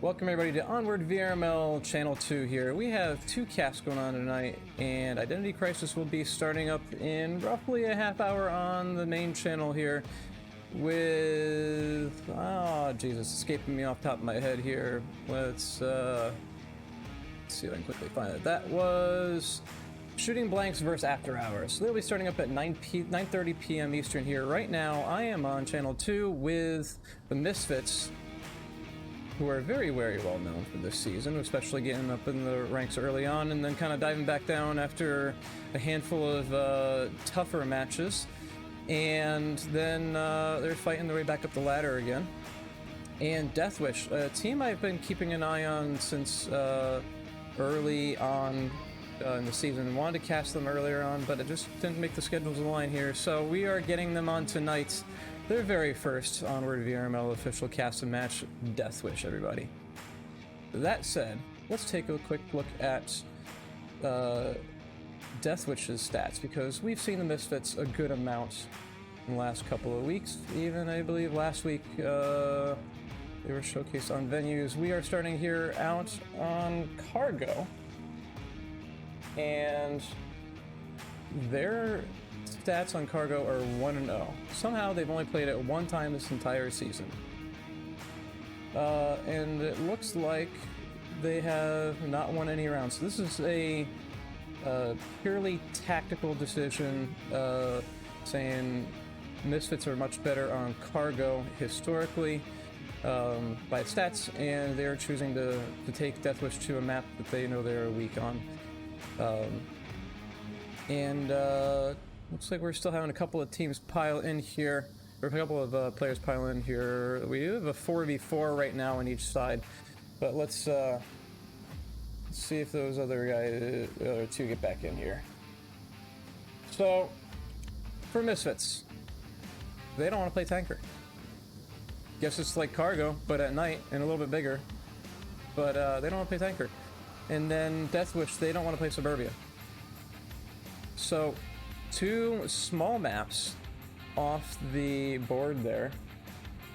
Welcome everybody to Onward VRML Channel 2 here. We have two casts going on tonight, and Identity Crisis will be starting up in roughly a half hour on the main channel here with... oh, Jesus, escaping me off the top of my head here. Let's see if I can quickly find it. That was Shooting Blanks versus After Hours. So they'll be starting up at 9:30 p.m. Eastern here. Right now, I am on Channel 2 with the Misfits, who are very, very well known for this season, especially getting up in the ranks early on and then kind of diving back down after a handful of tougher matches. And then they're fighting their way back up the ladder again. And Deathwish, a team I've been keeping an eye on since early on in the season. Wanted to cast them earlier on, but it just didn't make the schedules align here. So we are getting them on tonight. Their very first Onward VRML official cast and match, Deathwish, everybody. That said, let's take a quick look at Deathwish's stats, because we've seen the Misfits a good amount in the last couple of weeks. Even, I believe, last week they were showcased on venues. We are starting here out on Cargo, and their stats on Cargo are 1-0. Somehow they've only played it one time this entire season. And it looks like they have not won any rounds. So this is a purely tactical decision, saying Misfits are much better on Cargo historically by stats, and they're choosing to take Deathwish to a map that they know they're weak on. Looks like we're still having a couple of teams pile in here, or a couple of players pile in here. We have a 4v4 right now on each side, but let's see if those other two get back in here. So, for Misfits, they don't want to play tanker. Guess it's like Cargo, but at night and a little bit bigger. But they don't want to play tanker. And then Deathwish, they don't want to play Suburbia. So, two small maps off the board there.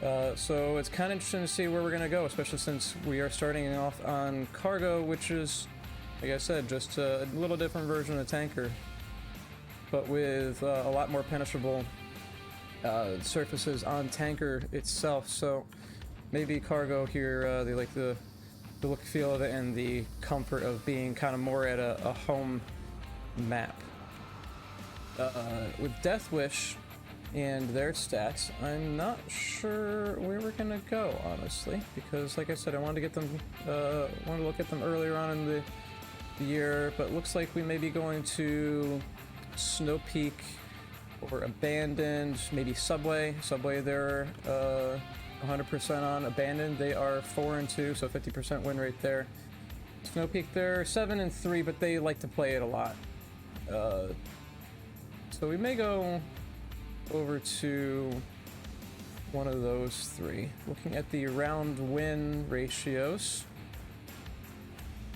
So it's kind of interesting to see where we're going to go, especially since we are starting off on Cargo, which is, like I said, just a little different version of tanker, but with a lot more penetrable surfaces on tanker itself. So maybe Cargo here, they like the look and feel of it and the comfort of being kind of more at a home map. With Deathwish and their stats, I'm not sure where we're gonna go, honestly, because like I said, I wanted to get them, wanted to look at them earlier on in the year, but looks like we may be going to Snow Peak or Abandoned, maybe Subway. Subway, they're 100% on. Abandoned, they are 4-2, so 50% win rate there. Snow Peak, they're 7-3, but they like to play it a lot. So we may go over to one of those three. Looking at the round win ratios.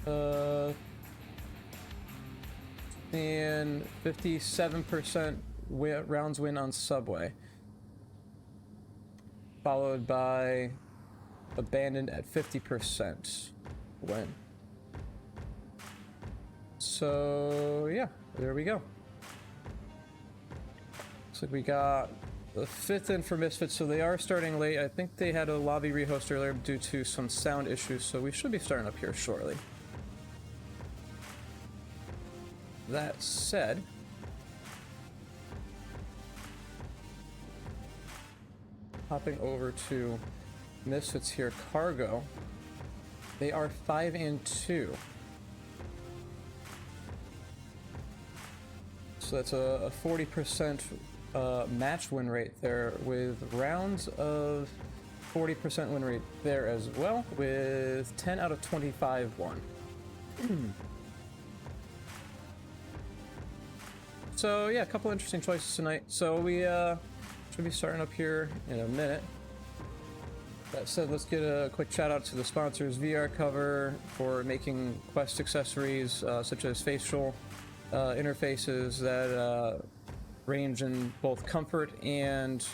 And 57% rounds win on Subway. Followed by Abandoned at 50% win. So yeah, there we go. Looks like we got the 5th in for Misfits, so they are starting late. I think they had a lobby rehost earlier due to some sound issues, so we should be starting up here shortly. That said, hopping over to Misfits here, Cargo, they are 5-2. So that's a 40% match win rate there, with rounds of 40% win rate there as well, with 10 out of 25 won. So yeah, a couple interesting choices tonight. So we should be starting up here in a minute. That said, let's get a quick shout out to the sponsors, VR Cover, for making Quest accessories such as facial interfaces that range in both comfort and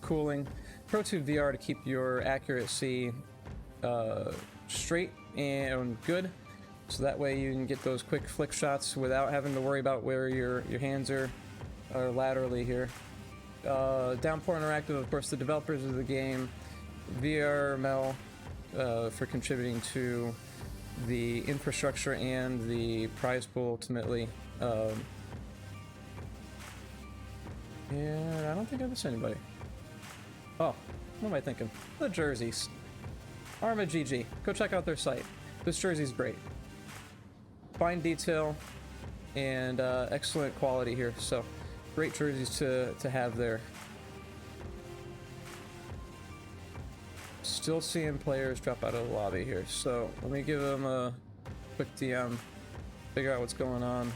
cooling. Pro2 VR to keep your accuracy straight and good. So that way you can get those quick flick shots without having to worry about where your hands are laterally here. Downpour Interactive, of course, the developers of the game. VRML for contributing to the infrastructure and the prize pool ultimately. And I don't think I missed anybody. Oh, what am I thinking? The jerseys. Arma GG. Go check out their site. This jersey's great. Fine detail and excellent quality here. So great jerseys to have there. Still seeing players drop out of the lobby here. So let me give them a quick DM. Figure out what's going on.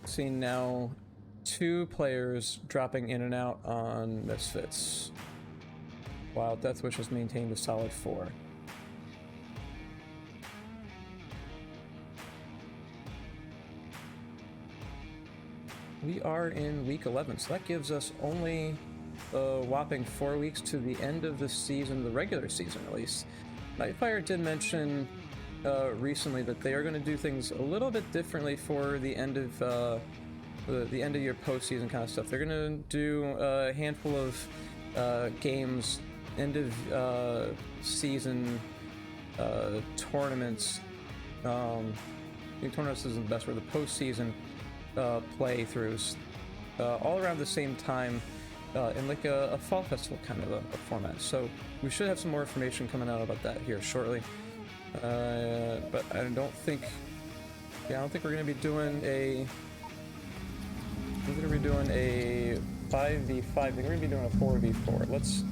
Seeing now 2 players dropping in and out on Misfits, while Deathwish has maintained a solid 4. We are in week 11, so that gives us only a whopping 4 weeks to the end of the season, the regular season at least. Nightfire did mention recently that they are going to do things a little bit differently for the end of the end of your postseason kind of stuff. They're going to do a handful of games, end of season tournaments. I think tournaments isn't the best word. The postseason playthroughs all around the same time in like a fall festival kind of a format. So we should have some more information coming out about that here shortly. But I don't think we're going to be doing a 5v5. I think we're going to be doing a 4v4. Let's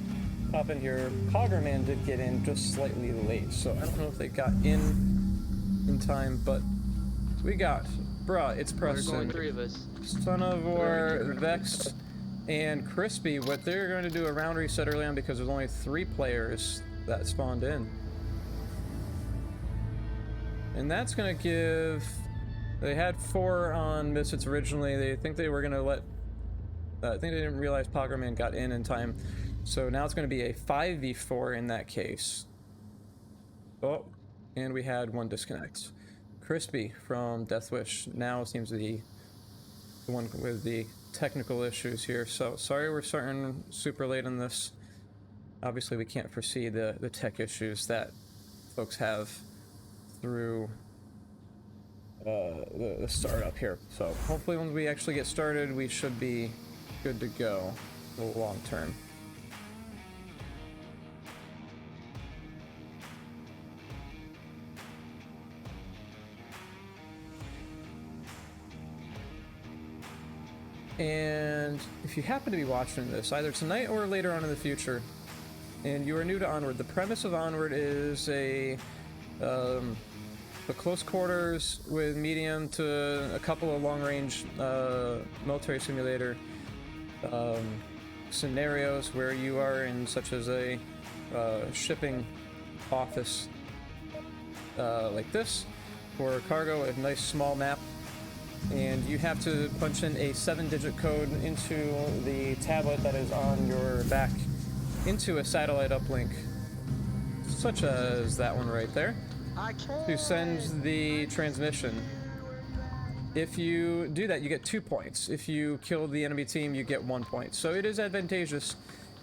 hop in here. Coggerman did get in just slightly late, so I don't know if they got in time, but we got, bruh, it's Preston, going 3 of us. Son of War, Vexed, and Crispy. What they're going to do a round reset early on because there's only 3 players that spawned in. And that's going to give... They had 4 on Misfits originally. They think they were going to let... I think they didn't realize Poggerman got in time. So now it's going to be a 5v4 in that case. Oh, and we had 1 disconnect. Crispy from Deathwish now seems to be the one with the technical issues here. So sorry we're starting super late on this. Obviously we can't foresee the tech issues that folks have through the startup here. So hopefully when we actually get started, we should be good to go long term. And if you happen to be watching this either tonight or later on in the future, and you are new to Onward, the premise of Onward is a close quarters with medium to a couple of long-range military simulator scenarios where you are in such as a shipping office like this, for cargo, a nice small map, and you have to punch in a 7-digit code into the tablet that is on your back into a satellite uplink, such as that one right there, to send the transmission. If you do that, you get 2 points. If you kill the enemy team, you get 1 point. So it is advantageous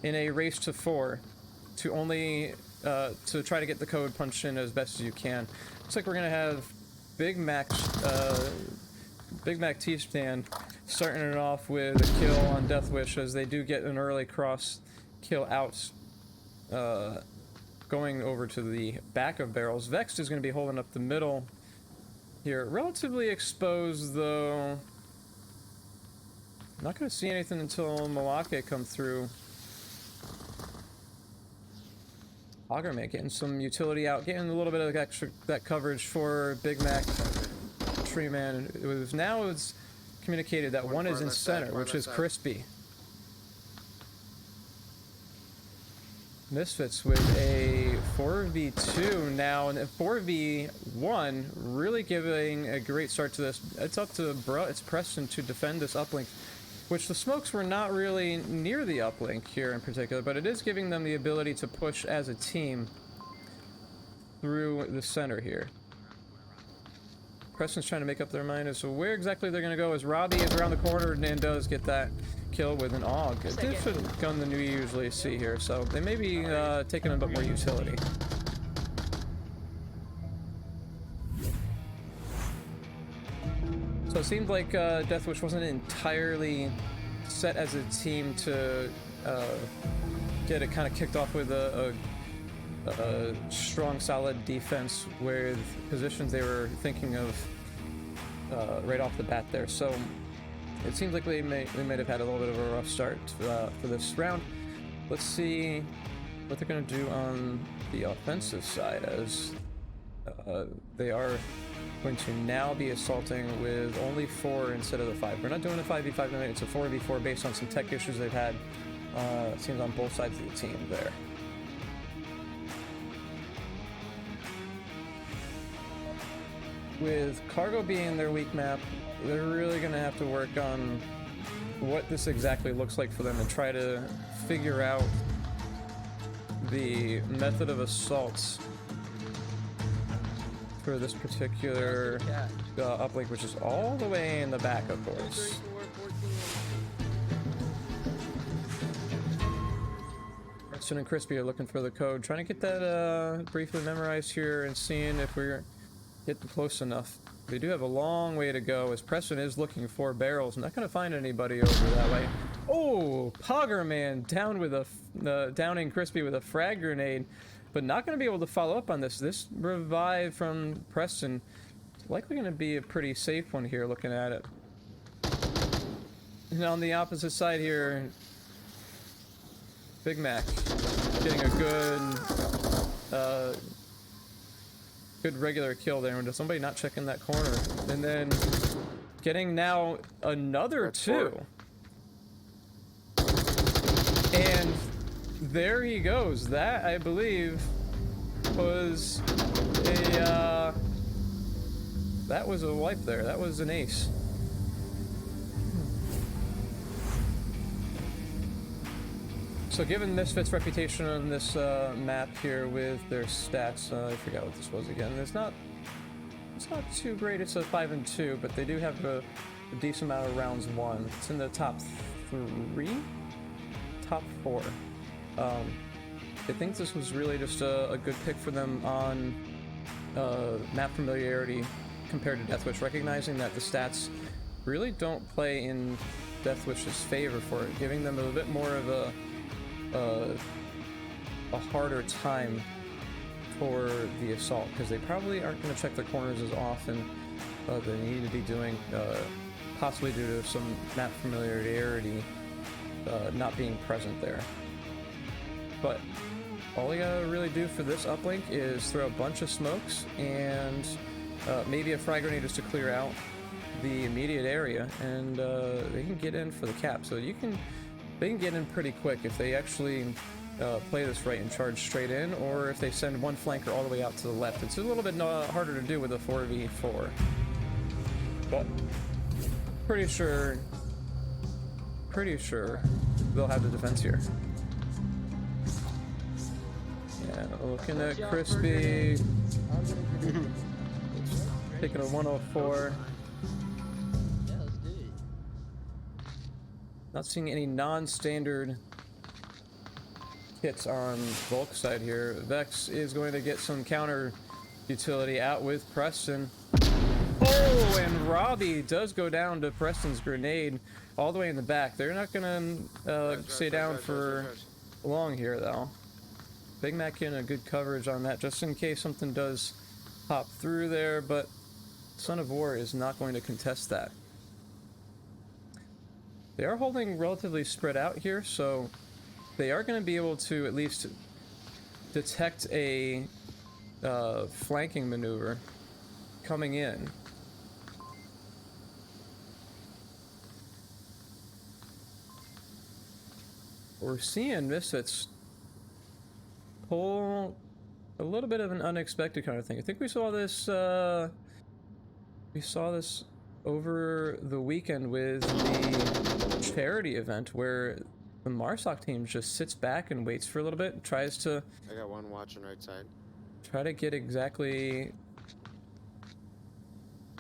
in a race to 4 to only to try to get the code punched in as best as you can. Looks like we're gonna have Big Mac T-Stand starting it off with a kill on Deathwish, as they do get an early cross kill out, going over to the back of barrels. Vexed is going to be holding up the middle here, relatively exposed though. Not going to see anything until Malake come through. Augerman getting some utility out, getting a little bit of extra that coverage for Big Mac Treeman. It's communicated that one is in center, which is Crispy. Misfits with a 4v2 now, and 4v1 really giving a great start to this. It's up to it's Preston to defend this uplink, which the smokes were not really near the uplink here in particular, but it is giving them the ability to push as a team through the center here. Preston's trying to make up their mind as to where exactly they're going to go, as Robbie is around the corner and does get that kill with an AUG. A different gun than we usually see here, so they may be taking a bit more utility. So it seemed like Deathwish wasn't entirely set as a team to get it kind of kicked off with a strong, solid defense with positions they were thinking of right off the bat there. So it seems like they might have had a little bit of a rough start for this round. Let's see what they're going to do on the offensive side, as they are going to now be assaulting with only 4 instead of the 5. We're not doing a 5v5 tonight, it's a 4v4 based on some tech issues they've had, it seems, on both sides of the team there. With cargo being their weak map, they're really going to have to work on what this exactly looks like for them and try to figure out the method of assaults for this particular uplink, which is all the way in the back, of course. Preston and Crispy are looking for the code, trying to get that briefly memorized here and seeing if we're getting close enough. They do have a long way to go, as Preston is looking for barrels. Not going to find anybody over that way. Oh, Poggerman down with a downing Crispy with a frag grenade, but not going to be able to follow up on this. This revive from Preston is likely going to be a pretty safe one here, looking at it. And on the opposite side here, Big Mac getting a good regular kill there. And somebody not checking that corner, and then getting now another 2. And there he goes. That, I believe, was a that was a wipe there. That was an ace. So given Misfit's reputation on this map here with their stats, I forgot what this was again. It's not too great. It's a 5-2, but they do have a decent amount of rounds won. It's in the top 3, top 4. I think this was really just a good pick for them on map familiarity compared to Deathwish, recognizing that the stats really don't play in Deathwish's favor for it, giving them a bit more of a harder time for the assault, because they probably aren't going to check their corners as often they need to be doing, possibly due to some map familiarity not being present there. But all you gotta really do for this uplink is throw a bunch of smokes and maybe a frag grenade just to clear out the immediate area, and they can get in for the cap. So they can get in pretty quick if they actually play this right and charge straight in, or if they send one flanker all the way out to the left. It's a little bit harder to do with a 4v4, but pretty sure they'll have the defense here. Yeah, looking at Crispy, taking a 104. Not seeing any non-standard hits on Volk's side here. Vex is going to get some counter utility out with Preston. Oh, and Robbie does go down to Preston's grenade all the way in the back. They're not going to stay down for long here, though. Big Mac in a good coverage on that, just in case something does pop through there, but Son of War is not going to contest that. They are holding relatively spread out here, so they are going to be able to at least detect a flanking maneuver coming in. We're seeing Misfits pull a little bit of an unexpected kind of thing. I think we saw this over the weekend with the charity event where the Marsoc team just sits back and waits for a little bit, tries to... I got one watching right side. Try to get exactly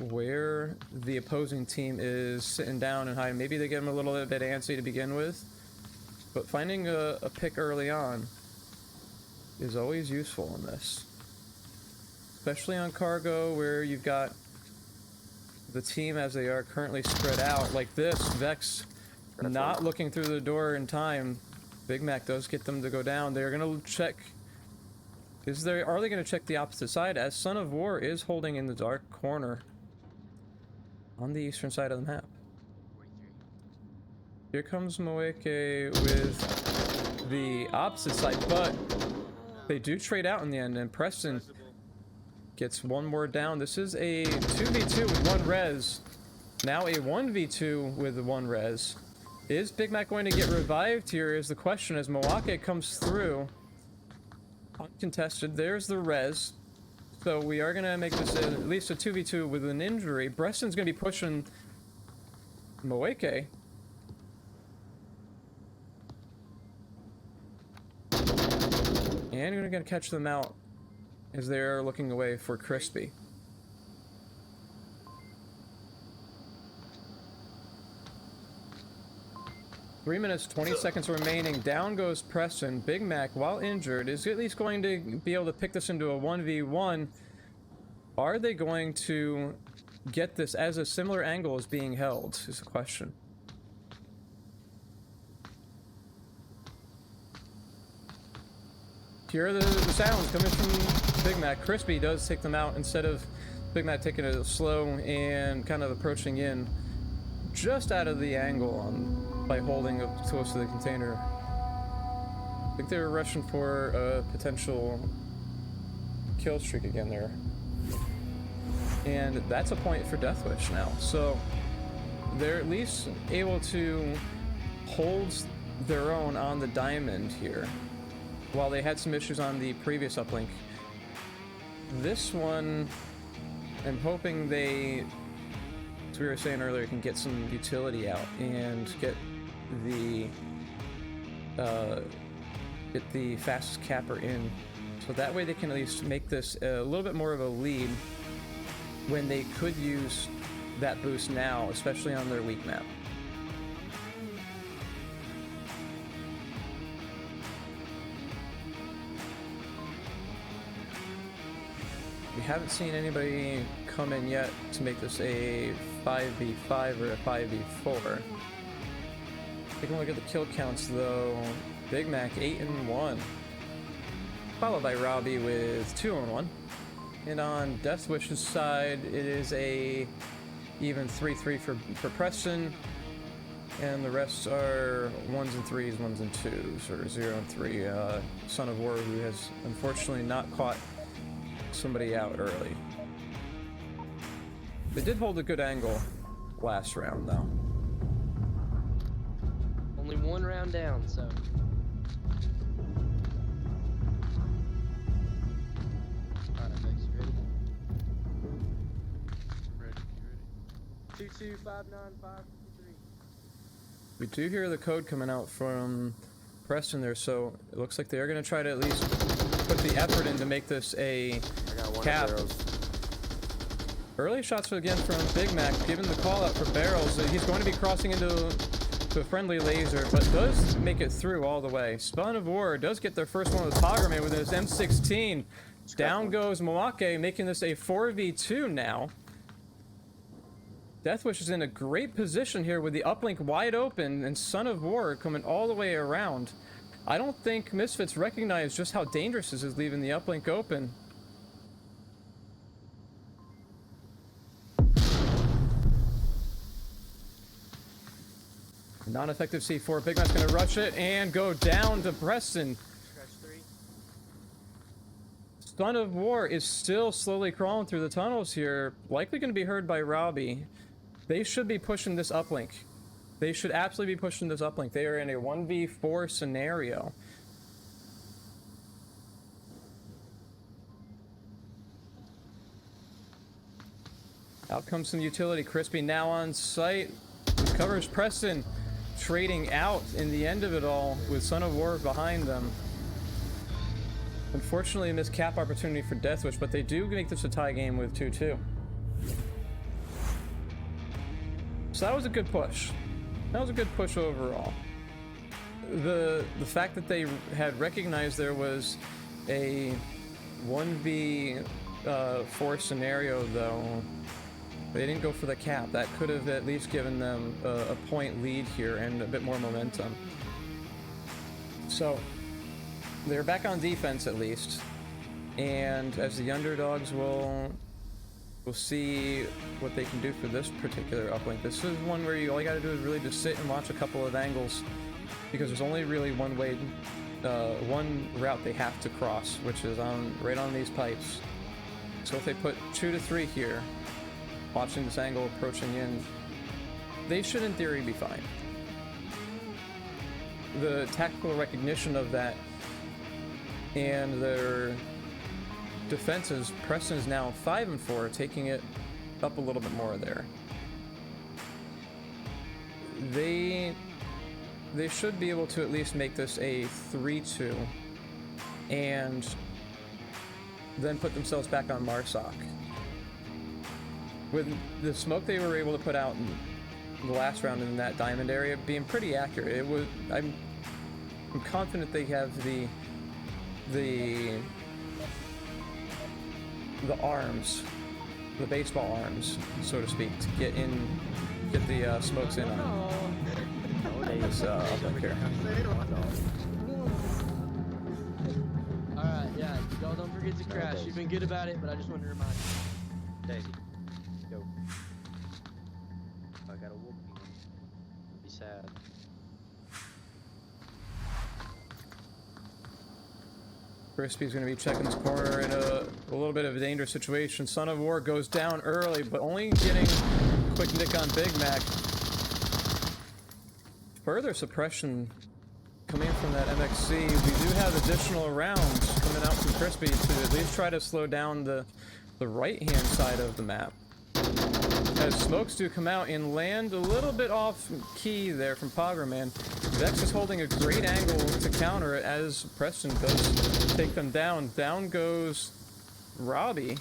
where the opposing team is sitting down and hiding. Maybe they get them a little bit antsy to begin with, but finding a pick early on is always useful in this. Especially on cargo where you've got the team as they are currently spread out like this. Vex not looking through the door in time. Big Mac does get them to go down. They're going to check... Are they going to check the opposite side, as Son of War is holding in the dark corner on the eastern side of the map. Here comes Moeke with the opposite side, but they do trade out in the end, and Preston gets one more down. This is a 2v2 with 1 res. Now a 1v2 with 1 res. Is Big Mac going to get revived here is the question as Moeke comes through. Uncontested. There's the res. So we are going to make this at least a 2v2 with an injury. Breston's going to be pushing Moeke. And you're going to catch them out as they're looking away for Crispy. Three minutes, 20 seconds remaining. Down goes Preston. Big Mac, while injured, is at least going to be able to pick this into a 1v1. Are they going to get this as a similar angle as being held, is the question. Here are the sounds coming from Big Mac. Crispy does take them out instead of Big Mac taking it slow and kind of approaching in just out of the angle by holding up close to the container. I think they were rushing for a potential kill streak again there. And that's a point for Deathwish now. So they're at least able to hold their own on the diamond here, while they had some issues on the previous uplink. This one, I'm hoping they, as we were saying earlier, can get some utility out and get the fastest capper in, so that way they can at least make this a little bit more of a lead when they could use that boost now, especially on their weak map. We haven't seen anybody come in yet to make this a 5v5 or a 5v4. Taking a look at the kill counts though, Big Mac 8 and 1, followed by Robbie with 2 and 1. And on Deathwish's side, it is a even 3-3 for Preston, and the rest are 1s and 3s, 1s and 2s, or 0 and 3. Son of War, who has unfortunately not caught somebody out early. They did hold a good angle last round, though. Only 1 round down, so. Alright, FX, you ready? I'm ready. You ready? 2259553. We do hear the code coming out from Preston there, so it looks like they are going to try to at least put the effort in to make this a cap. Early shots again from Big Mac, given the call out for barrels. He's going to be crossing into a friendly laser, but does make it through all the way. Son of War does get their first one with Pogromate with his M16. Down goes Moake, making this a 4v2 now. Deathwish is in a great position here with the uplink wide open and Son of War coming all the way around. I don't think Misfits recognize just how dangerous this is leaving the uplink open. Non-effective C4. Big Mac's gonna rush it and go down to Preston. Son of War is still slowly crawling through the tunnels here. Likely gonna be heard by Robbie. They should be pushing this uplink. They should absolutely be pushing this uplink. They are in a 1v4 scenario. Out comes some utility. Crispy now on site. Covers Preston. Trading out in the end of it all with Son of War behind them. Unfortunately, a missed cap opportunity for Deathwish, but they do make this a tie game with 2-2. So that was a good push. That was a good push overall. The fact that they had recognized there was a 1v4 scenario, though, they didn't go for the cap. That could have at least given them a point lead here and a bit more momentum. So they're back on defense at least, and as the underdogs we'll see what they can do for this particular uplink. This is one where all you gotta do is really just sit and watch a couple of angles, because there's only really one way, one route they have to cross, which is right on these pipes. So if they put 2 to 3 here, watching this angle approaching in, they should in theory be fine. The tactical recognition of that and their defenses, Preston is now 5-4, taking it up a little bit more there. They should be able to at least make this a 3-2 and then put themselves back on Marsoc. With the smoke they were able to put out in the last round in that diamond area being pretty accurate, I'm confident they have the arms, the baseball arms, so to speak, to get the smokes in on this uplink here. Alright, yeah, y'all don't forget to crash. You've been good about it, but I just wanted to remind you. Daisy, go. I gotta whoop you. Be sad. Crispy's going to be checking this corner in a little bit of a dangerous situation. Son of War goes down early, but only getting a quick nick on Big Mac. Further suppression coming in from that MXC. We do have additional rounds coming out from Crispy to at least try to slow down the right-hand side of the map. As smokes do come out and land a little bit off key there from Poggerman. Vex is holding a great angle to counter it as Preston does take them down. Down goes Robbie.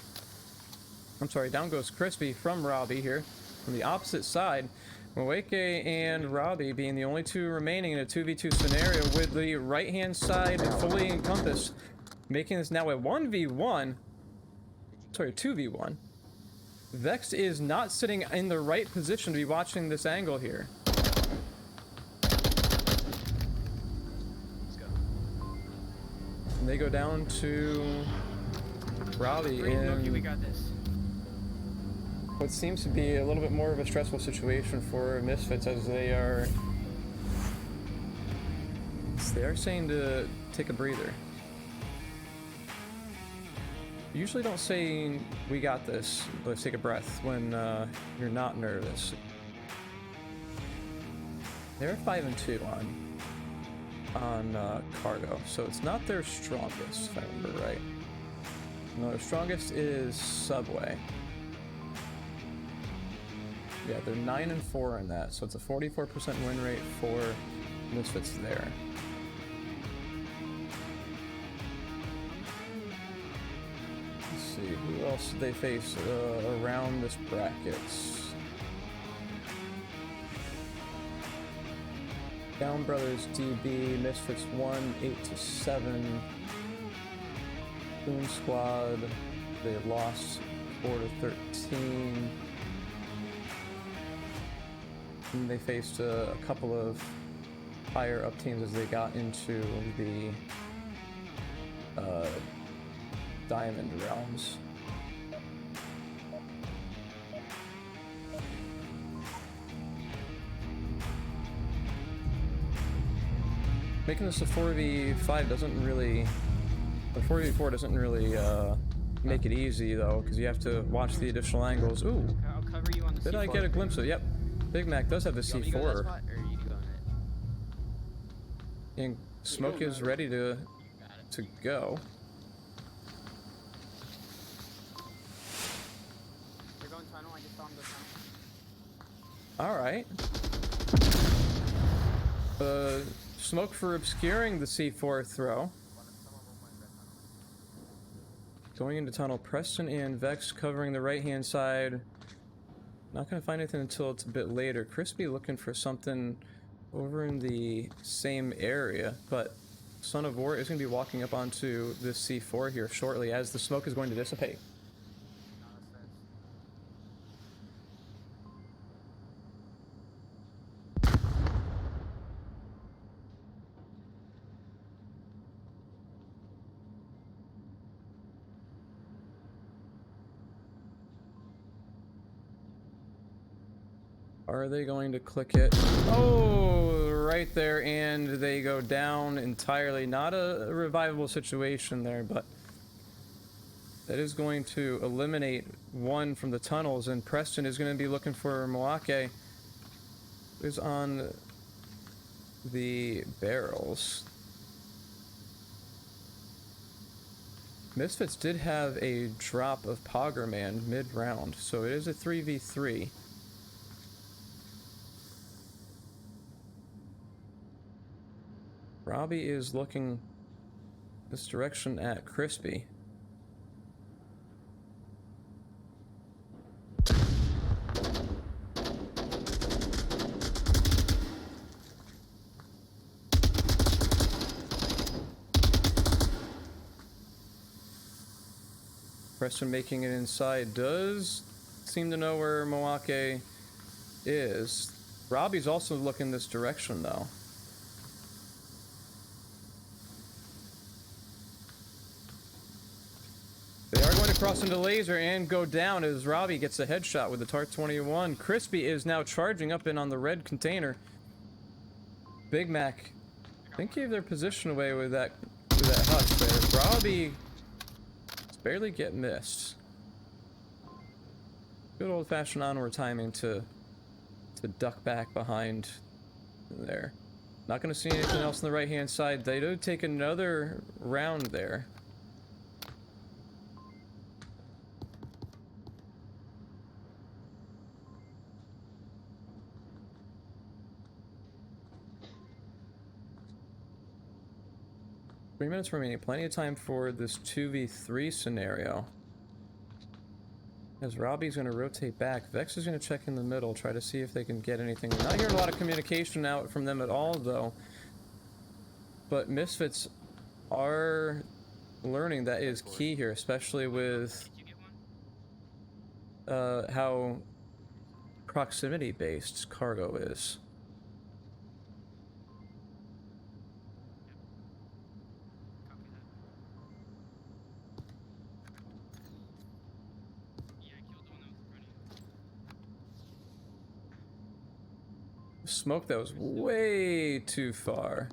I'm sorry, down goes Crispy from Robbie here. On the opposite side, Mweke and Robbie being the only two remaining in a 2v2 scenario with the right-hand side fully encompassed, making this now a 1v1. Sorry, 2v1. Vex is not sitting in the right position to be watching this angle here. Let's go. And they go down to Robbie in we got this. what seems to be a little bit more of a stressful situation for Misfits, as they are saying to take a breather. Usually don't say we got this, let's take a breath when you're not nervous. They're 5-2 on cargo, so it's not their strongest, if I remember right. No, their strongest is Subway. Yeah, they're 9-4 in that, so it's a 44% win rate for Misfits there. Let's see, who else did they face around this bracket? Down Brothers DB, Misfits 1, 8-7. Boom Squad, they lost 4-13. And they faced a couple of higher up teams as they got into the Diamond realms. Making this a 4v5 doesn't really, the 4v4 doesn't really make it easy though, because you have to watch the additional angles. Ooh, I'll cover you on the did I C4. get a glimpse of? Yep, Big Mac does have the You want me to go to that C4, spot, or are you going it? and Smoke is ready to go. They're going tunnel. tunnel. I just saw him go tunnel. All right. Smoke for obscuring the C4 throw. Going into tunnel, Preston and Vex covering the right-hand side. Not gonna find anything until it's a bit later. Crispy looking for something over in the same area, but Son of War is gonna be walking up onto this C4 here shortly as the smoke is going to dissipate. Are they going to click it? Oh, right there, and they go down entirely. Not a revivable situation there, but that is going to eliminate one from the tunnels, and Preston is going to be looking for Moake, who's on the barrels. Misfits did have a drop of Poggerman mid-round, so it is a 3v3. Robbie is looking this direction at Crispy. Preston making it inside does seem to know where Moake is. Robbie's also looking this direction though. They are going to cross into laser and go down as Robbie gets a headshot with the Tart 21. Crispy is now charging up in on the red container. Big Mac, I think, gave their position away with that hush there. Robbie barely get missed. Good old-fashioned Onward timing to duck back behind there. Not going to see anything else on the right-hand side. They do take another round there. Three minutes remaining. Plenty of time for this 2v3 scenario. As Robbie's going to rotate back, Vex is going to check in the middle, try to see if they can get anything. Not hearing a lot of communication out from them at all, though. But Misfits are learning that is key here, especially with how proximity-based cargo is. Smoke that was way too far.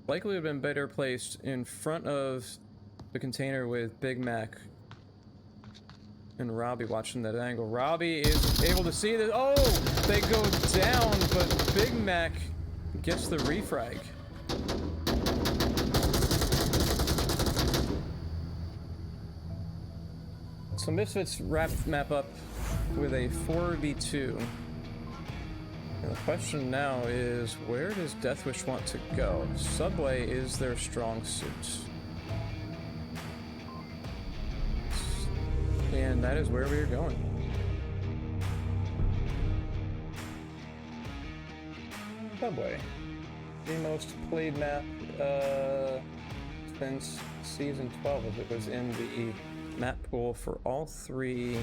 Likely would have been better placed in front of the container with Big Mac and Robbie watching that angle. Robbie is able to see that. Oh, they go down, but Big Mac gets the refrag. So Misfits wrap map up with a 4v2. And the question now is, where does Deathwish want to go? Subway is their strong suit. And that is where we are going. Subway. The most played map since Season 12, as it was in the map pool for all three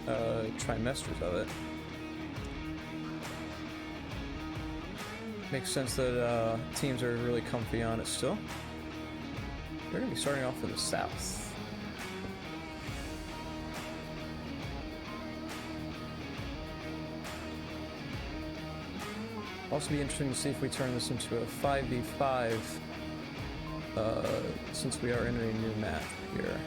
trimesters of it. Makes sense that teams are really comfy on it still. We're going to be starting off in the south. Also be interesting to see if we turn this into a 5v5 since we are entering a new map here.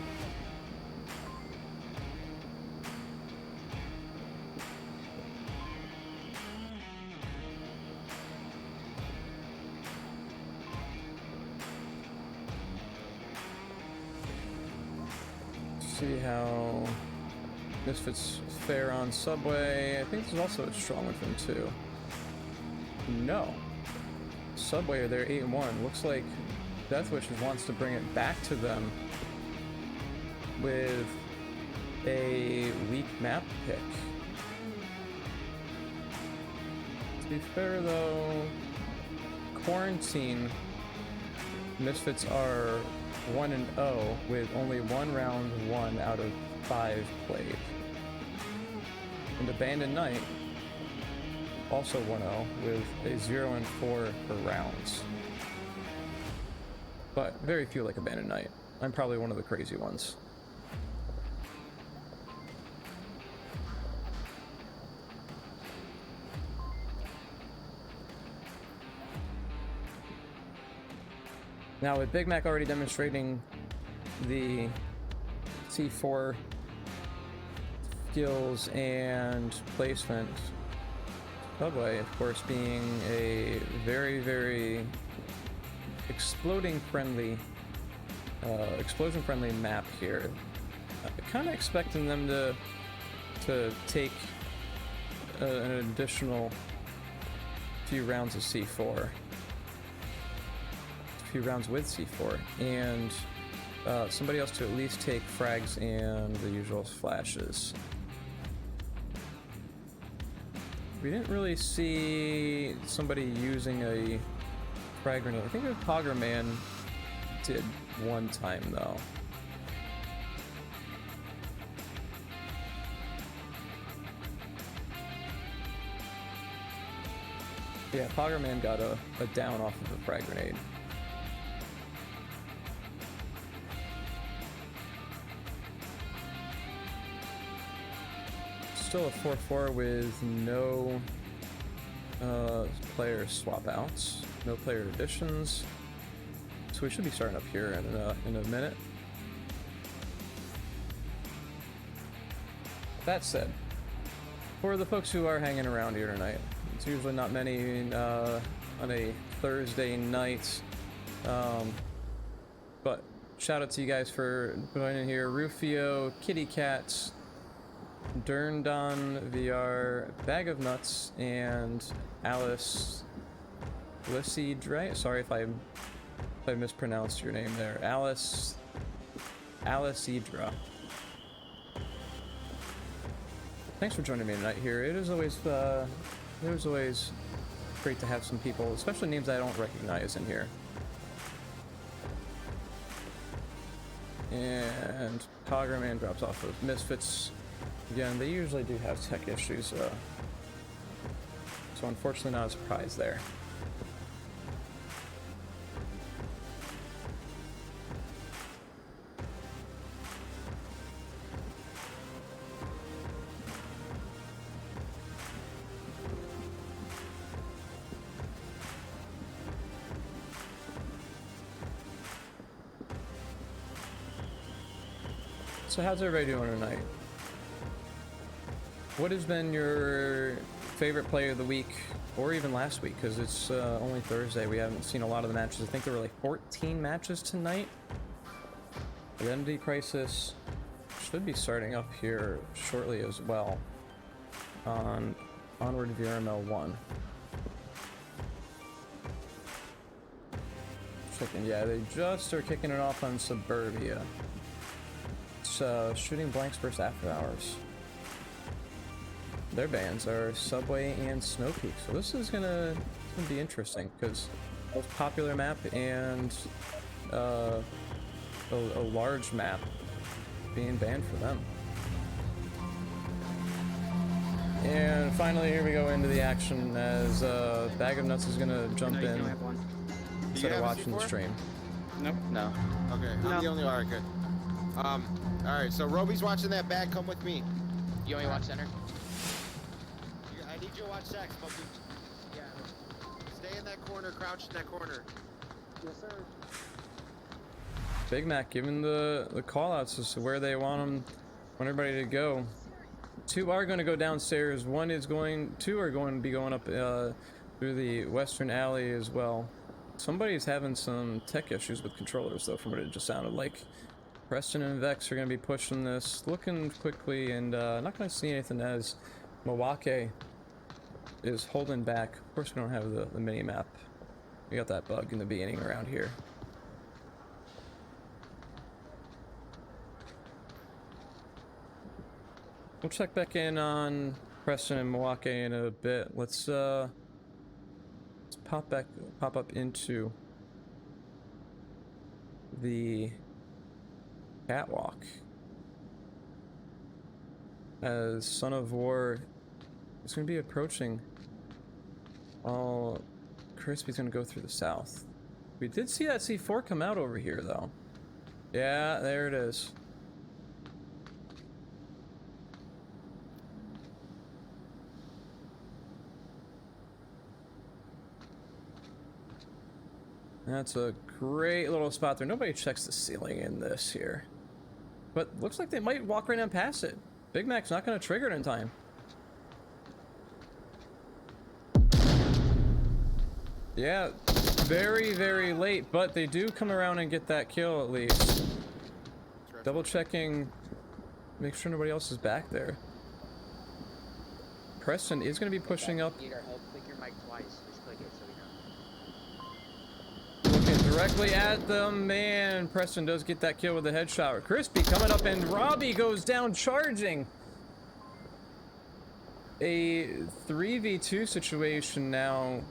See how Misfits Fair on Subway. I think there's also a strong one from too. No. Subway are there 8-1. Looks like Death Wishes wants to bring it back to them with a weak map pick. To be fair though, Quarantine Misfits are 1-0 with only one round won out of 5 played. And Abandoned Night also 1-0 with a 0-4 per rounds. But very few like Abandoned Night. I'm probably one of the crazy ones. Now with Big Mac already demonstrating the C4 skills and placement, Subway of course being a very, very explosion friendly map here. Kind of expecting them to take an additional few rounds of C4. Few rounds with C4 and somebody else to at least take frags and the usual flashes. We didn't really see somebody using a frag grenade. I think the Pogger Man did one time though. Yeah, Pogger Man got a down off of a frag grenade. Still a 4-4 with no player swap outs, no player additions. So we should be starting up here in a minute. That said, for the folks who are hanging around here tonight, it's usually not many on a Thursday night, but shout out to you guys for joining here. Rufio, Kitty Cats, Durndon VR, Bag of Nuts, and Alice Lysidre. Sorry if I mispronounced your name there. Alice Idra. Thanks for joining me tonight here. It is always great to have some people, especially names I don't recognize in here. And Pogger Man drops off of Misfits. Again, they usually do have tech issues, so unfortunately not a surprise there. So how's everybody doing tonight? What has been your favorite play of the week, or even last week, because it's only Thursday. We haven't seen a lot of the matches. I think there were like 14 matches tonight. Identity Crisis should be starting up here shortly as well on Onward VRML 1. Yeah, they just are kicking it off on Suburbia. It's Shooting Blanks vs After Hours. Their bands are Subway and Snow Peak, so this is gonna be interesting because most popular map and a large map being banned for them. And finally, here we go into the action as Bag of Nuts is gonna jump in instead of watching the stream. Nope. No. Okay, I'm the only one. Alright, good. Alright, so Roby's watching that back. Come with me. You only watch center? I need you to watch Sax, Puppy. Yeah. Stay in that corner, crouch in that corner. Yes, sir. Big Mac giving the call outs as to where they want everybody to go. Two are going to go downstairs. Two are going to be going up through the western alley as well. Somebody's having some tech issues with controllers though, from what it just sounded like. Preston and Vex are going to be pushing this, looking quickly, and not going to see anything as Milwaukee is holding back. Of course, we don't have the mini-map. We got that bug in the beginning around here. We'll check back in on Preston and Milwaukee in a bit. Let's pop up into the catwalk as Son of War is going to be approaching. Oh, Crispy's going to go through the south. We did see that C4 come out over here though. Yeah, there it is. That's a great little spot there. Nobody checks the ceiling in this here. But looks like they might walk right on past it. Big Mac's not going to trigger it in time. Yeah, very, very late, but they do come around and get that kill at least. Double checking, make sure nobody else is back there. Preston is going to be pushing up. Need our help? Click your mic twice. Just click it so we know. Looking directly at them, man. Preston does get that kill with the headshot. Crispy coming up, and Robbie goes down charging. A 3v2 situation now.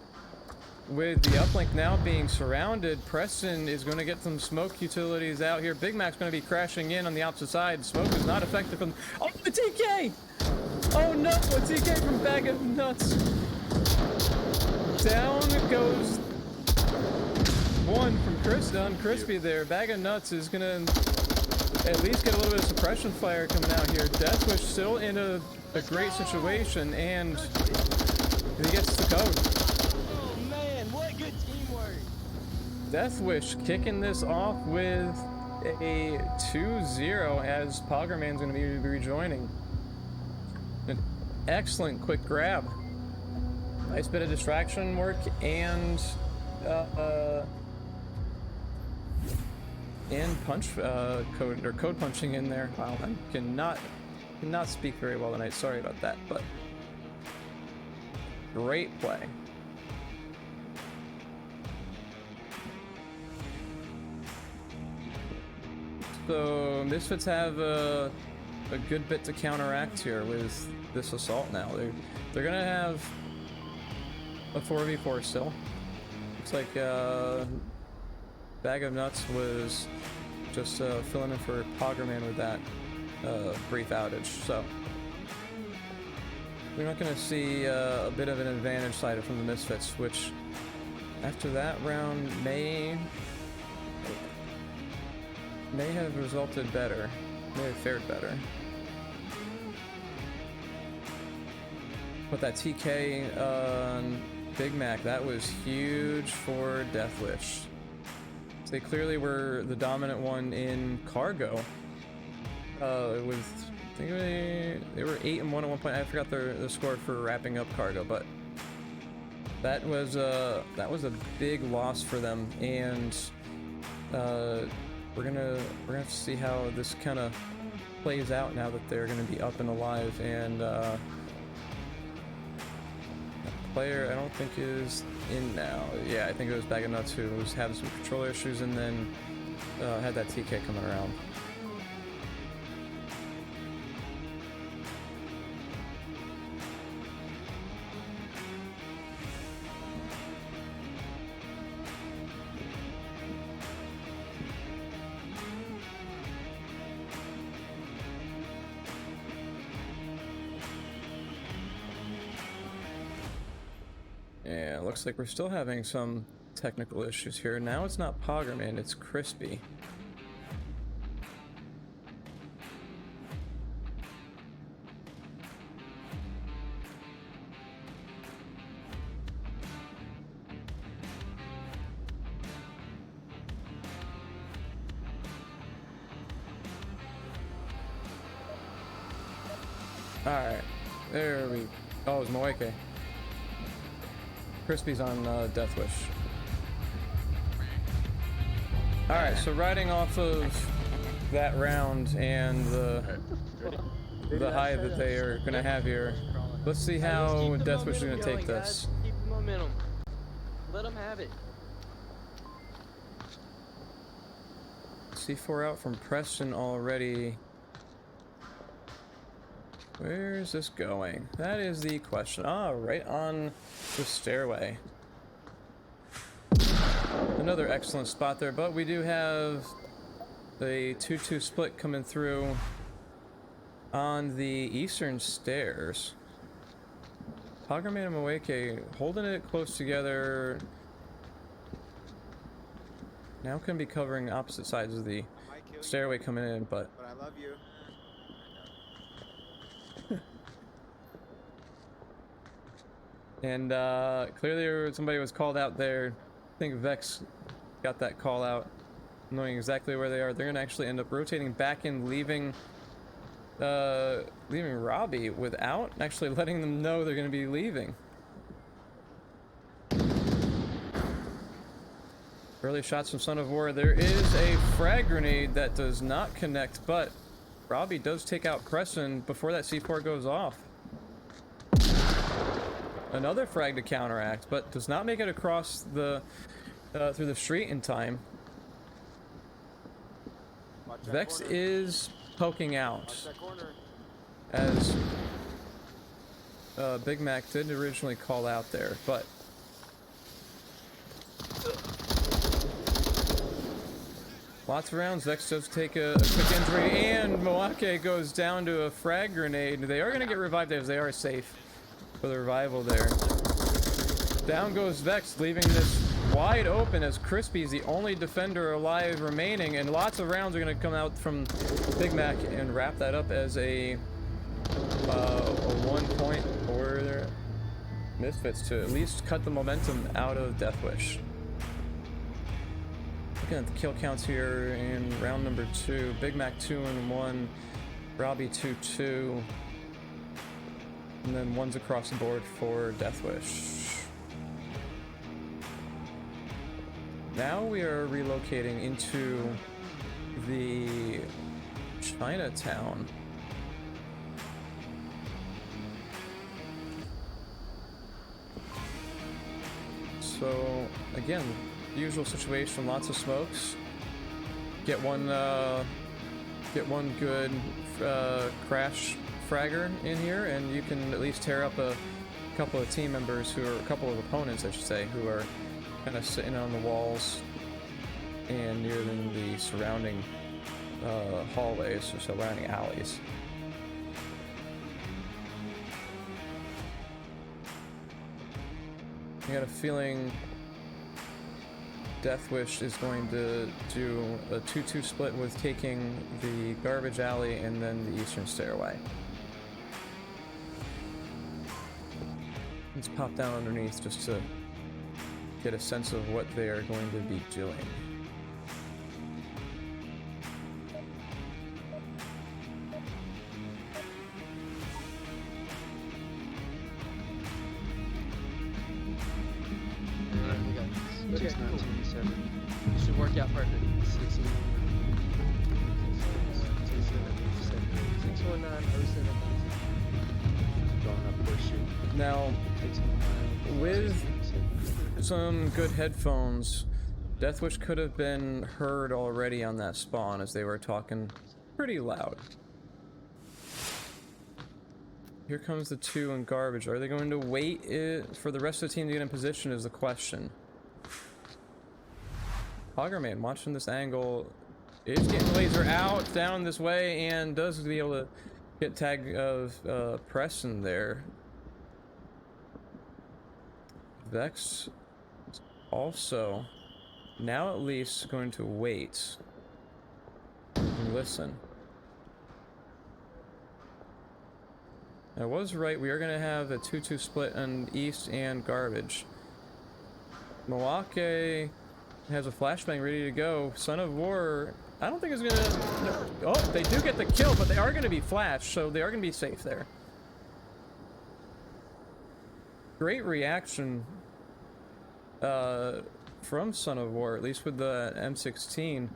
With the uplink now being surrounded, Preston is going to get some smoke utilities out here. Big Mac's going to be crashing in on the opposite side. Smoke is not effective from... Oh, the TK! Oh no, a TK from Bag of Nuts. Down goes one from Crispy there. Bag of Nuts is going to at least get a little bit of suppression fire coming out here. Deathwish still in a great situation, and he gets the code. Deathwish kicking this off with a 2-0 as Poggerman's going to be rejoining. An excellent quick grab. Nice bit of distraction work and punch code punching in there. Wow, I cannot speak very well tonight. Sorry about that, but great play. So Misfits have a good bit to counteract here with this assault now. They're gonna have a 4v4 still. Looks like Bag of Nuts was just filling in for Poggerman with that brief outage. So we're not gonna see a bit of an advantage side from the Misfits, which after that round may have resulted better, may have fared better. But that TK on Big Mac, that was huge for Deathwish. So they clearly were the dominant one in cargo. With I think they were 8-1 at one point. I forgot the score for wrapping up cargo, but that was a big loss for them, and we're gonna have to see how this kind of plays out now that they're gonna be up and alive. And that player I don't think is in now. Yeah, I think it was Bag of Nuts who was having some controller issues and then had that TK coming around. Yeah, looks like we're still having some technical issues here. Now it's not Poggerman, it's Crispy. Alright, there we... Oh, it's Moeke. Crispy's on Deathwish. Alright, so riding off of that round and the high that they are gonna have here. Let's see how Deathwish is gonna take this. Keep the momentum. Let them have it. C4 out from Preston already. Where is this going? That is the question. Ah, right on the stairway. Another excellent spot there, but we do have a 2-2 split coming through on the eastern stairs. Poggerman and Moeke holding it close together. Now can be covering opposite sides of the stairway coming in, but I love you. and clearly somebody was called out there. I think Vex got that call out, knowing exactly where they are. They're gonna actually end up rotating back and leaving Robbie without actually letting them know they're gonna be leaving. Early shots from Son of War. There is a frag grenade that does not connect, but Robbie does take out Crescent before that C4 goes off. Another frag to counteract, but does not make it across the through the street in time. Vex is poking out, as Big Mac did originally call out there, but lots of rounds. Vex does take a quick injury, and Moake goes down to a frag grenade. They are going to get revived as they are safe for the revival there. Down goes Vex, leaving this wide open as Crispy is the only defender alive remaining, and lots of rounds are going to come out from Big Mac and wrap that up as a 1 point for Misfits to at least cut the momentum out of Deathwish. Looking at the kill counts here in round number 2, Big Mac 2-1, Robbie 2-2, and then one's across the board for Deathwish. Now we are relocating into the Chinatown. So again, usual situation, lots of smokes. Get one good crash fragger in here, and you can at least tear up a couple of team members who are, a couple of opponents, I should say, who are kind of sitting on the walls and near the surrounding hallways or surrounding alleys. I got a feeling Deathwish is going to do a 2-2 split with taking the garbage alley and then the eastern stairway. Let's pop down underneath just to get a sense of what they are going to be doing. Okay, cool. This should work out perfect. 61907. Going up horseshoe. Now, with some good headphones, Deathwish could have been heard already on that spawn as they were talking pretty loud. Here comes the 2 in garbage. Are they going to wait for the rest of the team to get in position is the question. Hoggerman watching this angle is getting laser out down this way and does be able to get tag of Preston there. Vex also now at least going to wait and listen. I was right, we are going to have a 2-2 split on east and garbage. Milwaukee has a flashbang ready to go. Son of War, I don't think is going to... No. Oh, they do get the kill, but they are going to be flashed, so they are going to be safe there. Great reaction from Son of War, at least with the M16.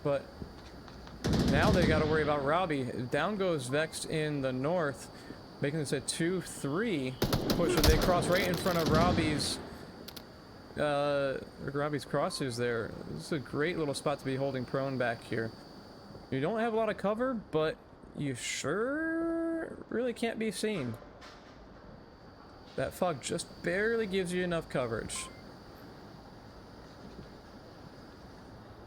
But now they got to worry about Robbie. Down goes Vexed in the north, making this a 2-3 push. They cross right in front of Robbie's crosses there. This is a great little spot to be holding prone back here. You don't have a lot of cover, but you sure really can't be seen. That fog just barely gives you enough coverage.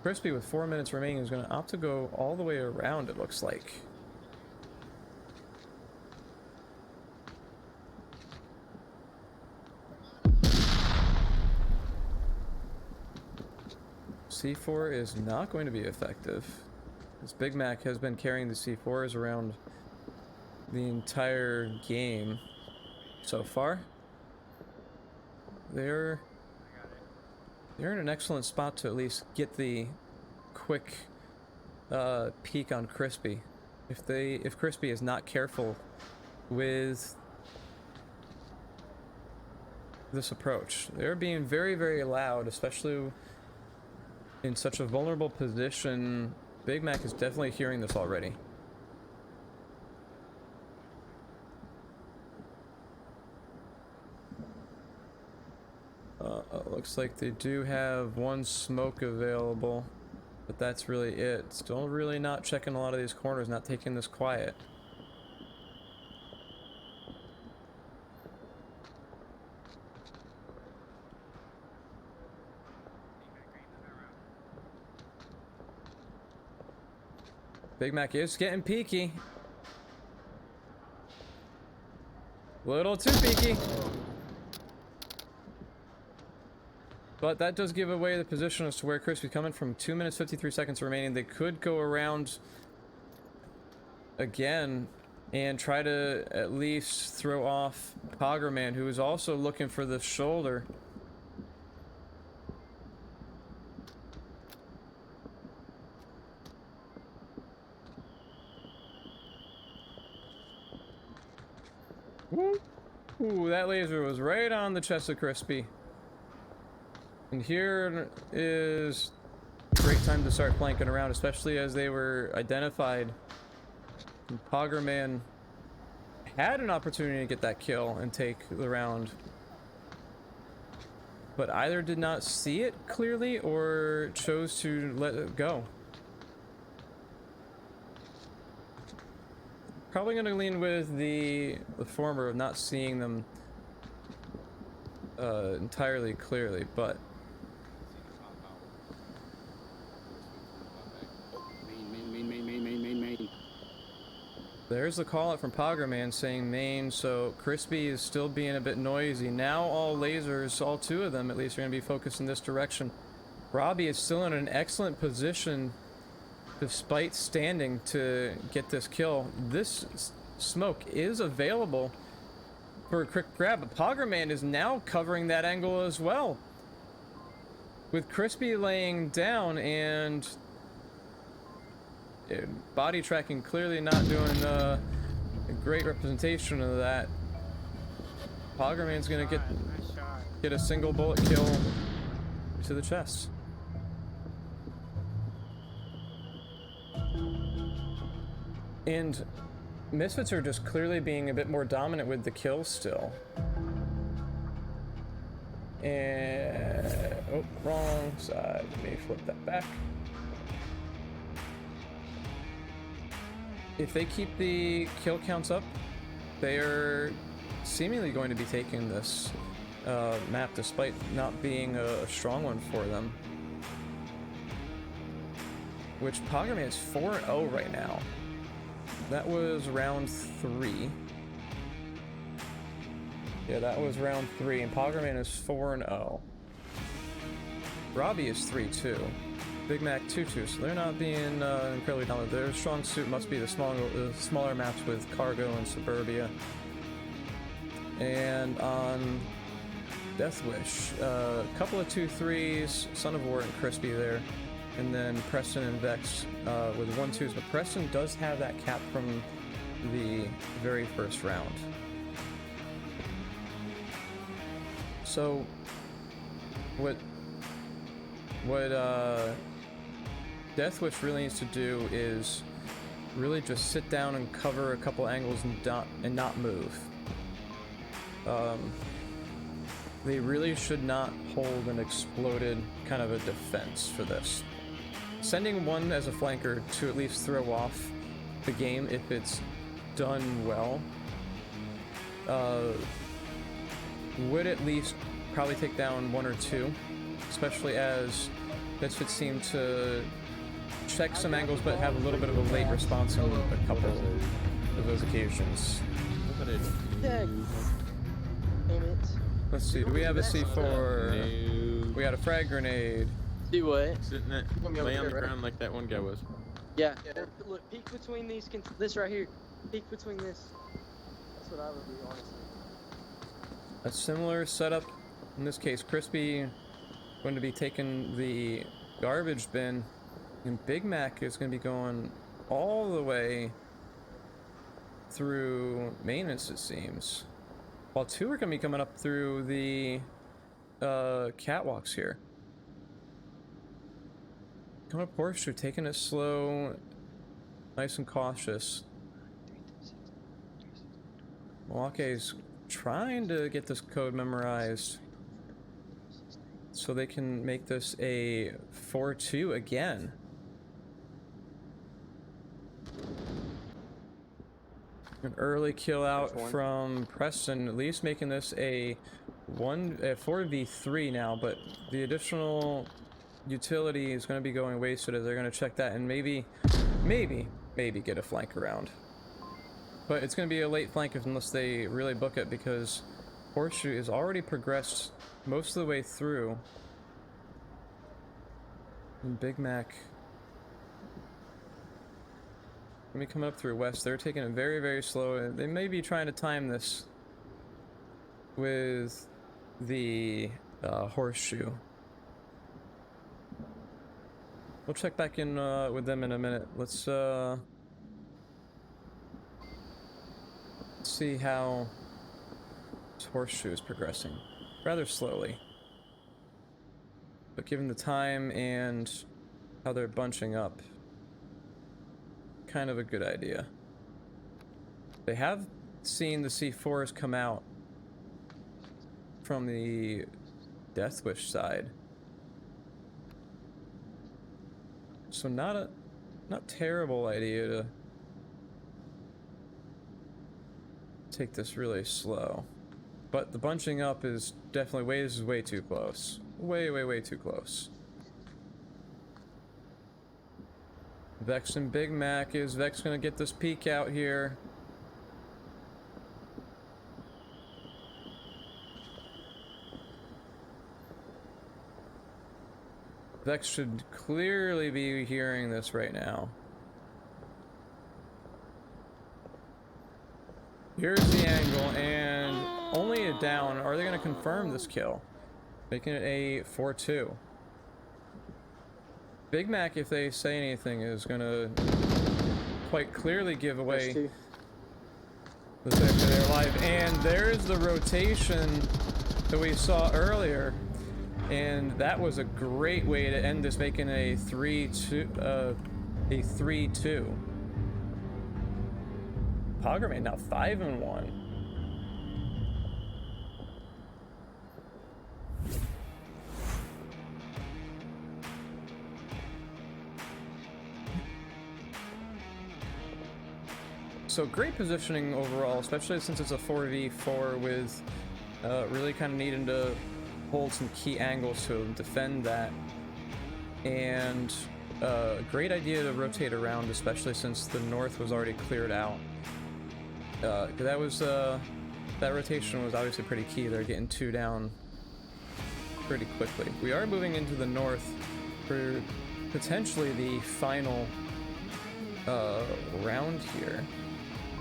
Crispy with 4 minutes remaining is going to opt to go all the way around, it looks like. C4 is not going to be effective. This Big Mac has been carrying the C4s around the entire game so far. They're in an excellent spot to at least get the quick peek on Crispy. If Crispy is not careful with this approach, they're being very, very loud, especially in such a vulnerable position. Big Mac is definitely hearing this already. Looks like they do have one smoke available, but that's really it. Still really not checking a lot of these corners, not taking this quiet. Big Mac is getting peaky. Little too peaky. But that does give away the position as to where Crispy's coming from. 2 minutes 53 seconds remaining. They could go around again and try to at least throw off Poggerman, who is also looking for the shoulder. Ooh, that laser was right on the chest of Crispy. And here is a great time to start flanking around, especially as they were identified. And Poggerman had an opportunity to get that kill and take the round, but either did not see it clearly or chose to let it go. Probably going to lean with the former of not seeing them entirely clearly, but there's the call out from Poggerman saying main, so Crispy is still being a bit noisy. Now all lasers, all two of them at least, are going to be focused in this direction. Robbie is still in an excellent position despite standing to get this kill. This smoke is available for a quick grab, but Poggerman is now covering that angle as well, with Crispy laying down and body tracking clearly not doing a great representation of that. Poggerman's gonna get a single bullet kill to the chest. And Misfits are just clearly being a bit more dominant with the kills still. And oh, wrong side. Let me flip that back. If they keep the kill counts up, they are seemingly going to be taking this map despite not being a strong one for them. Which Poggerman is 4-0 right now. That was round 3. Yeah, that was round 3, and Poggerman is 4-0. Robbie is 3-2. Big Mac 2-2, so they're not being incredibly dominant. Their strong suit must be the smaller maps with Cargo and Suburbia. And on Death Wish, a couple of 2-3s, Son of War and Crispy there. And then Preston and Vex with 1-2s, but Preston does have that cap from the very first round. So what Deathwish really needs to do is really just sit down and cover a couple angles and not move. They really should not hold an exploded kind of a defense for this. Sending one as a flanker to at least throw off the game if it's done well would at least probably take down one or two, especially as this would seem to check some angles but have a little bit of a late response on a couple of those occasions. Damn it. Let's see, do we have a C4? No. We got a frag grenade. Do what? Sitting there, lay on the ground like that one guy was. Yeah. Look, peek between these. This right here. Peek between this. That's what I would do, honestly. A similar setup, in this case, Crispy going to be taking the garbage bin, and Big Mac is going to be going all the way through maintenance, it seems. While two are going to be coming up through the catwalks here. Coming up Horseshoe, taking it slow, nice and cautious. Milwaukee's trying to get this code memorized so they can make this a 4-2 again. An early kill out from Preston, at least making this a 4v3 now, but the additional utility is going to be going wasted as they're going to check that and maybe get a flank around. But it's going to be a late flank unless they really book it, because Horseshoe is already progressed most of the way through. And Big Mac going to be coming up through West. They're taking it very, very slow. They may be trying to time this with the Horseshoe. We'll check back in with them in a minute. Let's see how this Horseshoe is progressing. Rather slowly. But given the time and how they're bunching up, kind of a good idea. They have seen the C4s come out from the Deathwish side. So not terrible idea to take this really slow. But the bunching up is definitely way too close. Way too close. Vex and Big Mac. Is Vex gonna get this peek out here? Vex should clearly be hearing this right now. Here's the angle, and only a down. Are they going to confirm this kill? Making it a 4-2. Big Mac, if they say anything, is going to quite clearly give away the fact that they're alive. And there's the rotation that we saw earlier. And that was a great way to end this, making a 3-2. Pogromate now 5-1. So great positioning overall, especially since it's a 4v4 with really kind of needing to hold some key angles to defend that. And great idea to rotate around, especially since the north was already cleared out. That rotation was obviously pretty key. They're getting two down pretty quickly. We are moving into the north for potentially the final round here.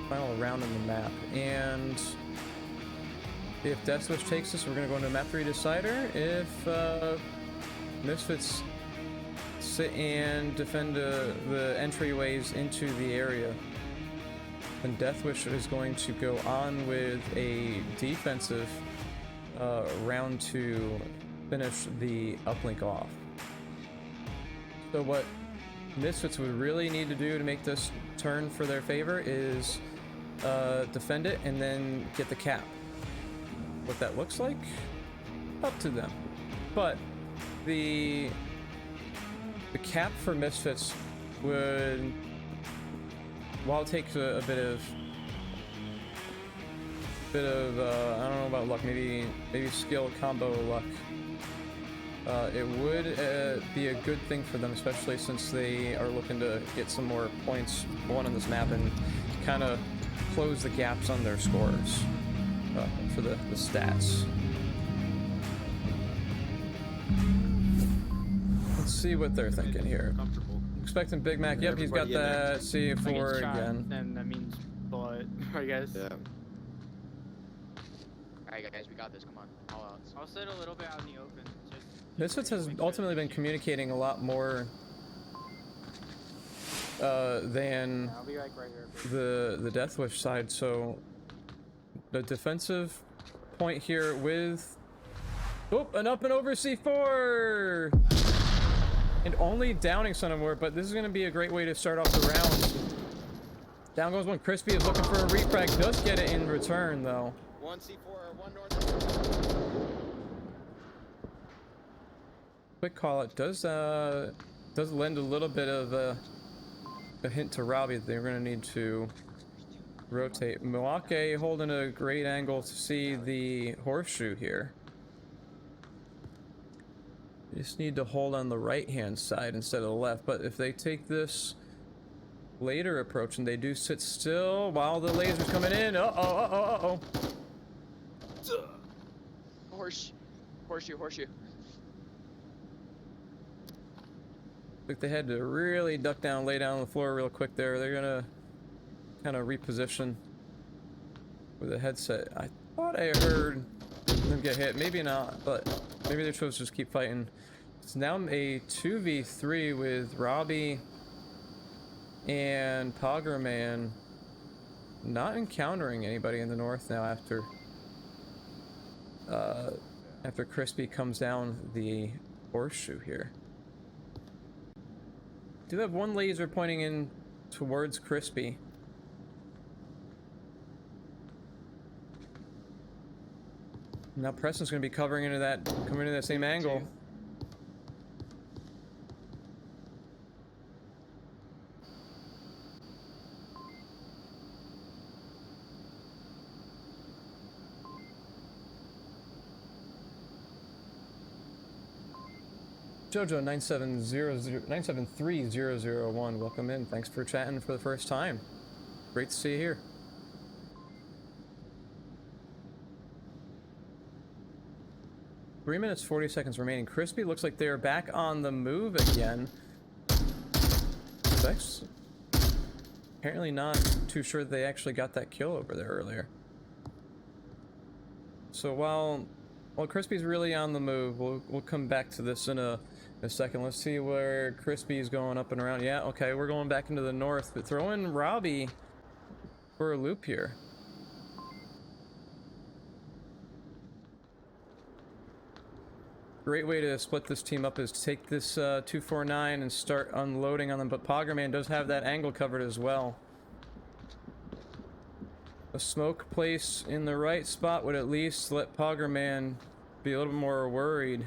Final round on the map. And if Deathwish takes this, we're going to go into map 3 decider. If Misfits sit and defend the entryways into the area, then Deathwish is going to go on with a defensive round to finish the uplink off. So what Misfits would really need to do to make this turn for their favor is defend it and then get the cap. What that looks like, up to them. But the cap for Misfits would, while it takes a bit of I don't know about luck, maybe skill combo luck. It would be a good thing for them, especially since they are looking to get some more points, one on this map, and kind of close the gaps on their scores for the stats. Let's see what they're thinking here. Expecting Big Mac. Yep, he's got that C4 again. Then that means bullet, I guess. Yeah. Alright guys, we got this, come on. All out. I'll sit a little bit out in the open. Misfits has ultimately been communicating a lot more than I'll be like right here. the Death Wish side, so the defensive point here with an up and over C4 and only downing Son of War, but this is going to be a great way to start off the round. Down goes one. Crispy is looking for a refrag, does get it in return though. One C4, one north. Quick call, it does lend a little bit of a hint to Robbie that they're going to need to rotate. Milwaukee holding a great angle to see the horseshoe here. You just need to hold on the right hand side instead of the left, but if they take this later approach and they do sit still while the laser's coming in, Horseshoe. Like they had to really duck down, lay down on the floor real quick there. They're gonna kind of reposition with a headset. I thought I heard them get hit. Maybe not, but maybe they chose to just keep fighting. It's now a 2v3 with Robbie and Poggerman not encountering anybody in the north now after Crispy comes down the horseshoe here. Do have one laser pointing in towards Crispy. Now Preston's going to be coming into that same angle. Jojo 9730001, welcome in. Thanks for chatting for the first time. Great to see you here. Three minutes 40 seconds remaining. Crispy looks like they're back on the move again. That's apparently not too sure they actually got that kill over there earlier. So while Crispy's really on the move, we'll come back to this in a second. Let's see where Crispy's going up and around. Yeah, okay, we're going back into the north, but throw in Robbie for a loop here. Great way to split this team up is to take this 249 and start unloading on them, but Poggerman does have that angle covered as well. A smoke place in the right spot would at least let Poggerman be a little bit more worried.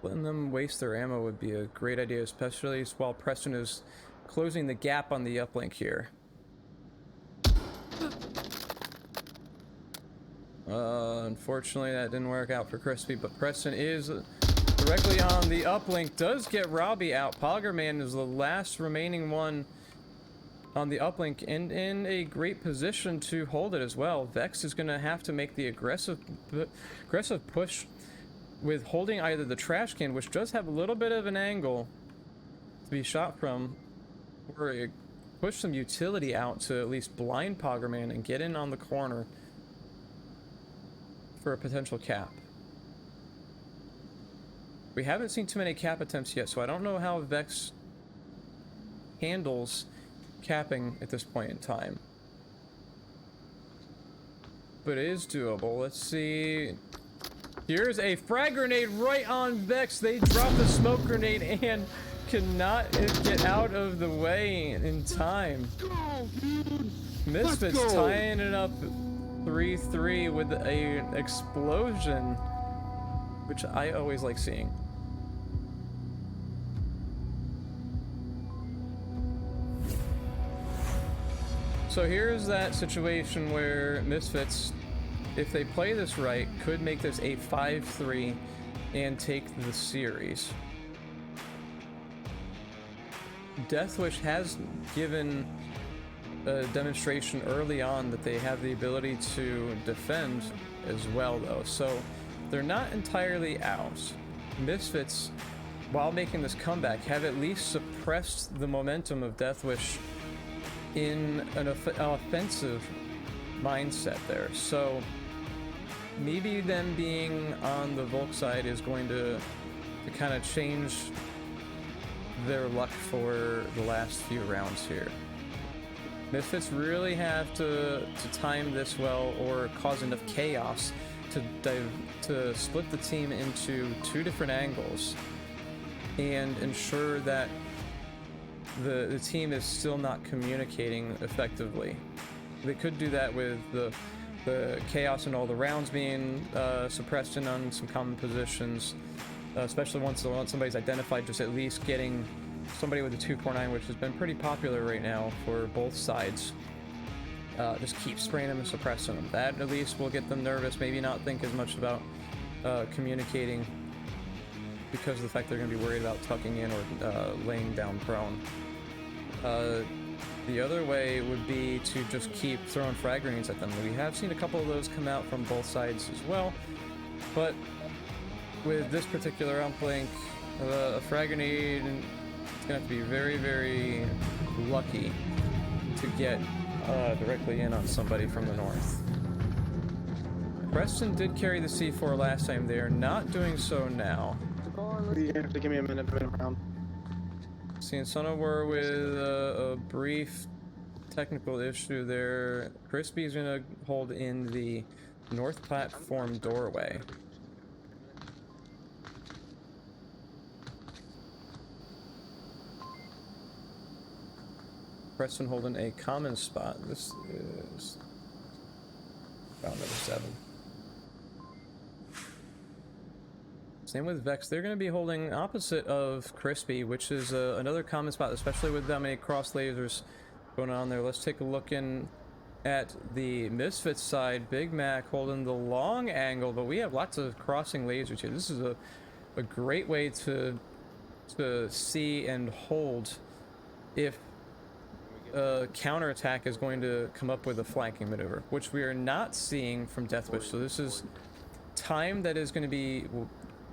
Letting them waste their ammo would be a great idea, especially while Preston is closing the gap on the uplink here. Unfortunately, that didn't work out for Crispy, but Preston is directly on the uplink, does get Robbie out. Poggerman is the last remaining one on the uplink and in a great position to hold it as well. Vex is going to have to make the aggressive push with holding either the trash can, which does have a little bit of an angle to be shot from, or push some utility out to at least blind Poggerman and get in on the corner for a potential cap. We haven't seen too many cap attempts yet, so I don't know how Vex handles capping at this point in time. But it is doable. Let's see. Here's a frag grenade right on Vex. They drop the smoke grenade and cannot get out of the way in time. Misfits tying it up 3-3 with an explosion, which I always like seeing. So here's that situation where Misfits, if they play this right, could make this a 5-3 and take the series. Deathwish has given a demonstration early on that they have the ability to defend as well, though, so they're not entirely out. Misfits, while making this comeback, have at least suppressed the momentum of Deathwish in an offensive mindset there. So maybe them being on the Volk side is going to kind of change their luck for the last few rounds here. Misfits really have to time this well or cause enough chaos to split the team into two different angles and ensure that the team is still not communicating effectively. They could do that with the chaos and all the rounds being suppressed in on some common positions, especially once somebody's identified, just at least getting somebody with a 249, which has been pretty popular right now for both sides. Just keep spraying them and suppressing them. That at least will get them nervous, maybe not think as much about communicating because of the fact they're going to be worried about tucking in or laying down prone. The other way would be to just keep throwing frag grenades at them. We have seen a couple of those come out from both sides as well, but with this particular uplink, a frag grenade, it's going to have to be very, very lucky to get directly in on somebody from the north. Preston did carry the C4 last time. They are not doing so now. You have to give me a minute to move around. Seeing Sonowar with a brief technical issue there. Crispy's gonna hold in the north platform doorway. Preston holding a common spot. This is round number 7. Same with Vex. They're going to be holding opposite of Crispy, which is another common spot, especially with that many cross lasers going on there. Let's take a look in at the Misfits side. Big Mac holding the long angle, but we have lots of crossing lasers here. This is a great way to see and hold if a counterattack is going to come up with a flanking maneuver, which we are not seeing from Deathwish. So this is time that is going to be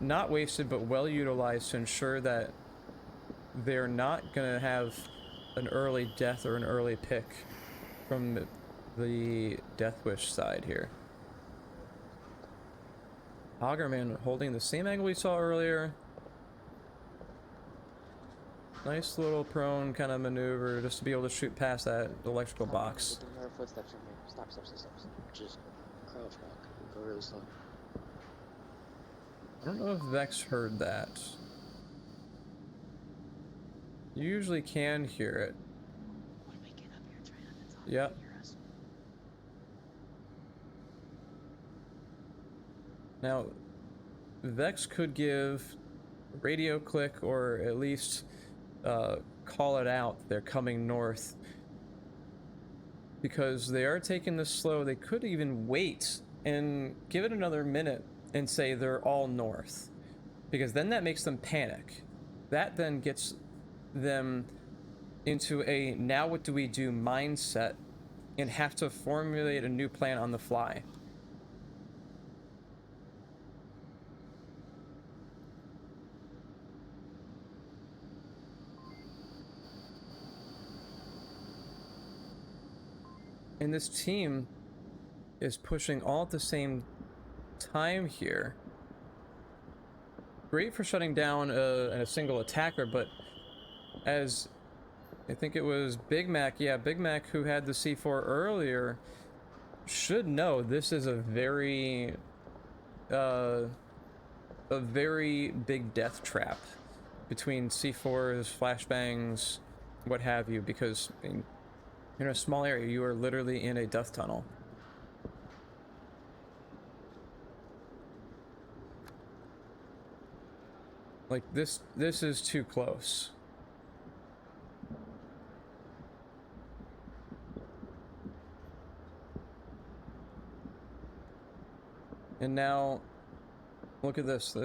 not wasted, but well utilized to ensure that they're not going to have an early death or an early pick from the Deathwish side here. Augerman holding the same angle we saw earlier. Nice little prone kind of maneuver just to be able to shoot past that electrical box. There are footsteps in here. Stop. Just crouch walk. Go really slow. I don't know if Vex heard that. You usually can hear it. When we get up here, try not to talk. Yep. Hear us. Now, Vex could give radio click or at least call it out. They're coming north because they are taking this slow. They could even wait and give it another minute and say they're all north, because then that makes them panic. That then gets them into a now what do we do mindset and have to formulate a new plan on the fly. And this team is pushing all at the same time here. Great for shutting down a single attacker, but as I think it was Big Mac, yeah, Big Mac, who had the C4 earlier, should know this is a very a very big death trap between C4s, flashbangs, what have you, because in a small area, you are literally in a death tunnel. Like, this is too close. And now, look at this.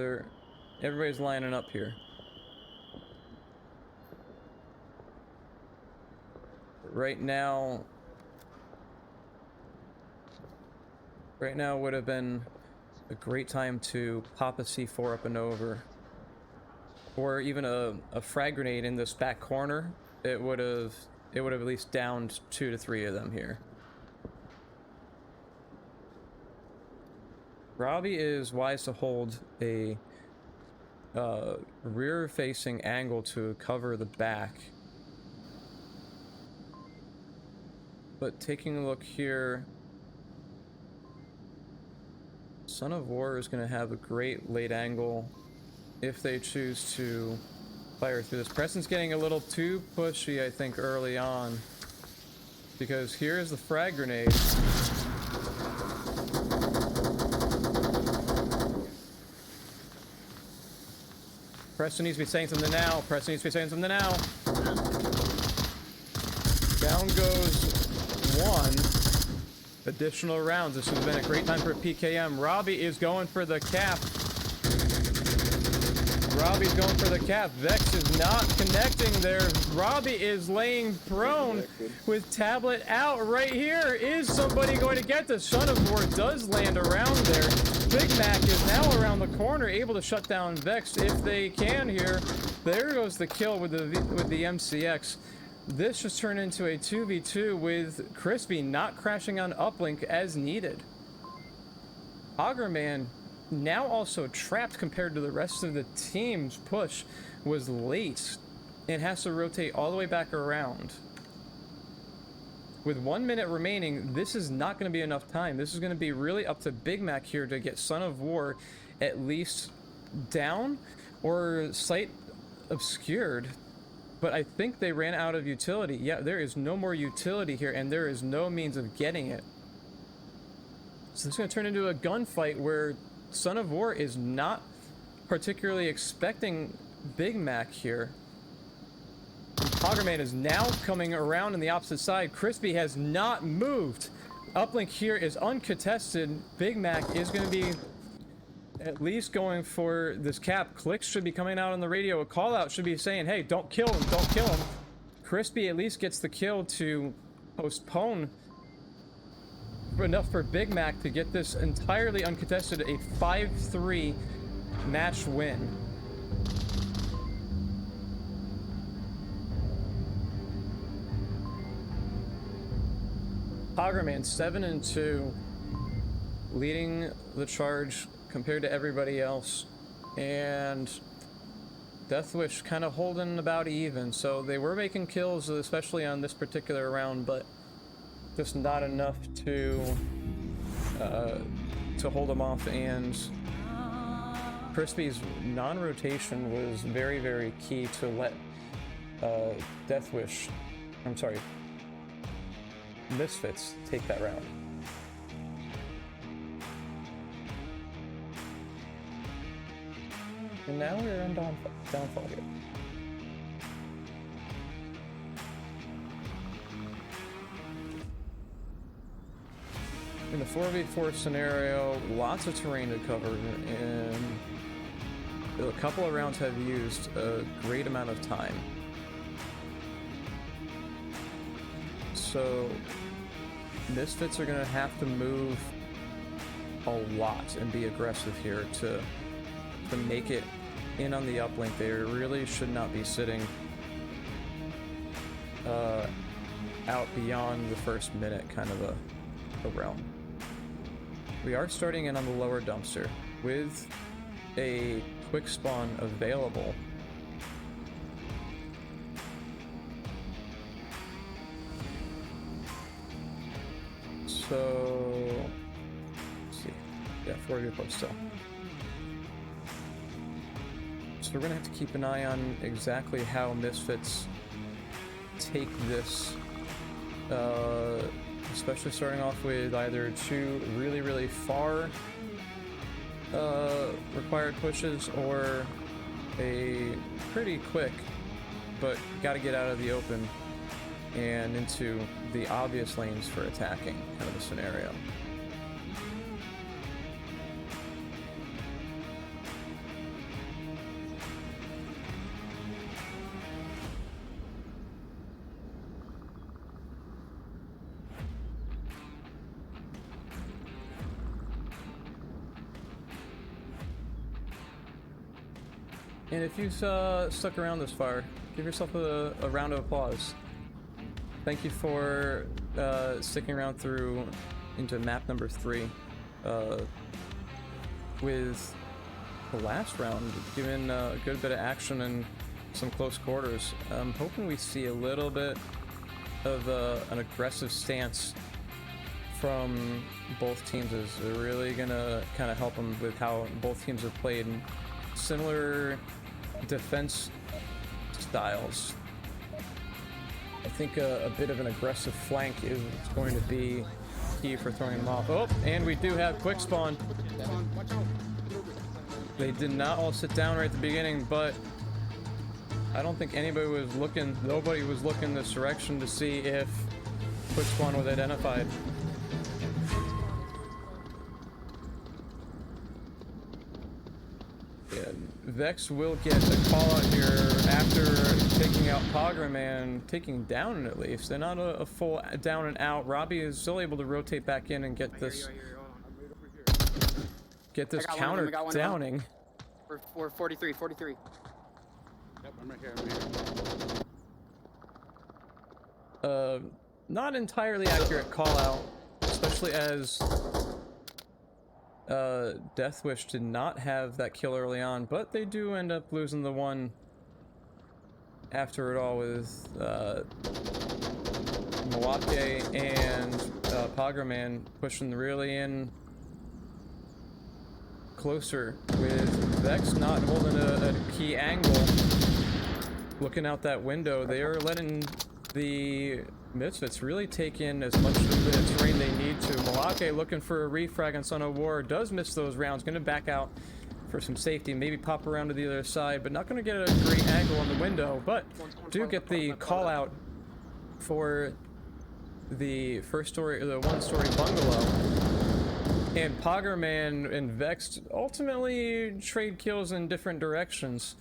Everybody's lining up here. Right now would have been a great time to pop a C4 up and over. Or even a frag grenade in this back corner. It would have at least downed 2 to 3 of them here. Robbie is wise to hold a rear-facing angle to cover the back. But taking a look here, Son of War is going to have a great late angle if they choose to fire through this. Preston's getting a little too pushy, I think, early on. Because here's the frag grenade. Preston needs to be saying something now. Preston needs to be saying something now. Down goes 1. Additional rounds. This has been a great time for PKM. Robbie is going for the cap. Robbie's going for the cap. Vex is not connecting there. Robbie is laying prone with tablet out right here. Is somebody going to get this? Son of War does land around there. Big Mac is now around the corner, able to shut down Vex if they can here. There goes the kill with the MCX. This just turned into a 2v2 with Crispy not crashing on uplink as needed. Augerman, now also trapped compared to the rest of the team's push, was late and has to rotate all the way back around. With 1 minute remaining, this is not going to be enough time. This is going to be really up to Big Mac here to get Son of War at least down or sight obscured. But I think they ran out of utility. Yeah, there is no more utility here, and there is no means of getting it. So this is going to turn into a gunfight where Son of War is not particularly expecting Big Mac here. Hoggerman is now coming around on the opposite side. Crispy has not moved. Uplink here is uncontested. Big Mac is going to be at least going for this cap. Clicks should be coming out on the radio. A call out should be saying, hey, don't kill him, don't kill him. Crispy at least gets the kill to postpone enough for Big Mac to get this entirely uncontested, a 5-3 match win. Hoggerman 7-2, leading the charge compared to everybody else, and Deathwish kind of holding about even. So they were making kills, especially on this particular round, but just not enough to hold them off. And Crispy's non-rotation was very, very key to let Deathwish, I'm sorry, Misfits take that round. And now we're in downfall here. In the 4v4 scenario, lots of terrain to cover, and a couple of rounds have used a great amount of time. So Misfits are going to have to move a lot and be aggressive here to make it in on the uplink. They really should not be sitting out beyond the first minute kind of a realm. We are starting in on the lower dumpster with a quick spawn available. So, let's see. Yeah, 4 good points still. So we're gonna have to keep an eye on exactly how Misfits take this, especially starting off with either two really far required pushes or a pretty quick but gotta get out of the open and into the obvious lanes for attacking kind of a scenario. And if you've stuck around this far, give yourself a round of applause. Thank you for sticking around through into map number 3. With the last round, given a good bit of action and some close quarters, I'm hoping we see a little bit of an aggressive stance from both teams is really gonna kind of help them with how both teams have played similar defense styles. I think a bit of an aggressive flank is going to be key for throwing them off. Oh, and we do have quick spawn. They did not all sit down right at the beginning, but I don't think anybody was looking, nobody was looking this direction to see if quick spawn was identified. Vex will get a call out here after taking out Pograman, taking down at least. They're not a full down and out. Robbie is still able to rotate back in and get this counter downing. We're 43. Yep, I'm right here. Not entirely accurate call out, especially as Deathwish did not have that kill early on, but they do end up losing the one after it all with Milwaukee and Pograman pushing really in closer with Vex not holding a key angle. Looking out that window, they are letting the Misfits really take in as much of the terrain they need to. Milwaukee looking for a refrag on Son of War, does miss those rounds, gonna back out for some safety, maybe pop around to the other side, but not gonna get a great angle on the window, but do get the call out for the first story, the one-story bungalow. And Pograman and Vex ultimately trade kills in different directions.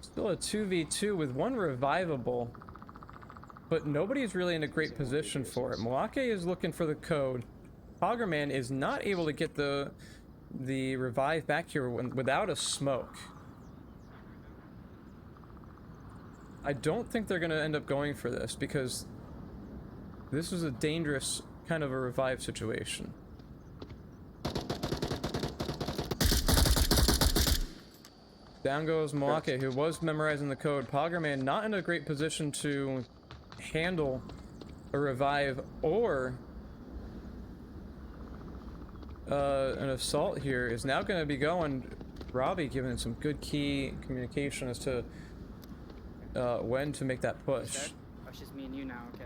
Still a 2v2 with one revivable, but nobody's really in a great position for it. Milwaukee is looking for the code. Pograman is not able to get the revive back here without a smoke. I don't think they're going to end up going for this because this is a dangerous kind of a revive situation. Down goes Milwaukee, who was memorizing the code. Pograman not in a great position to handle a revive or an assault here. Is now going to be going. Robbie giving some good key communication as to when to make that push. Oh, it's just me and you now, okay.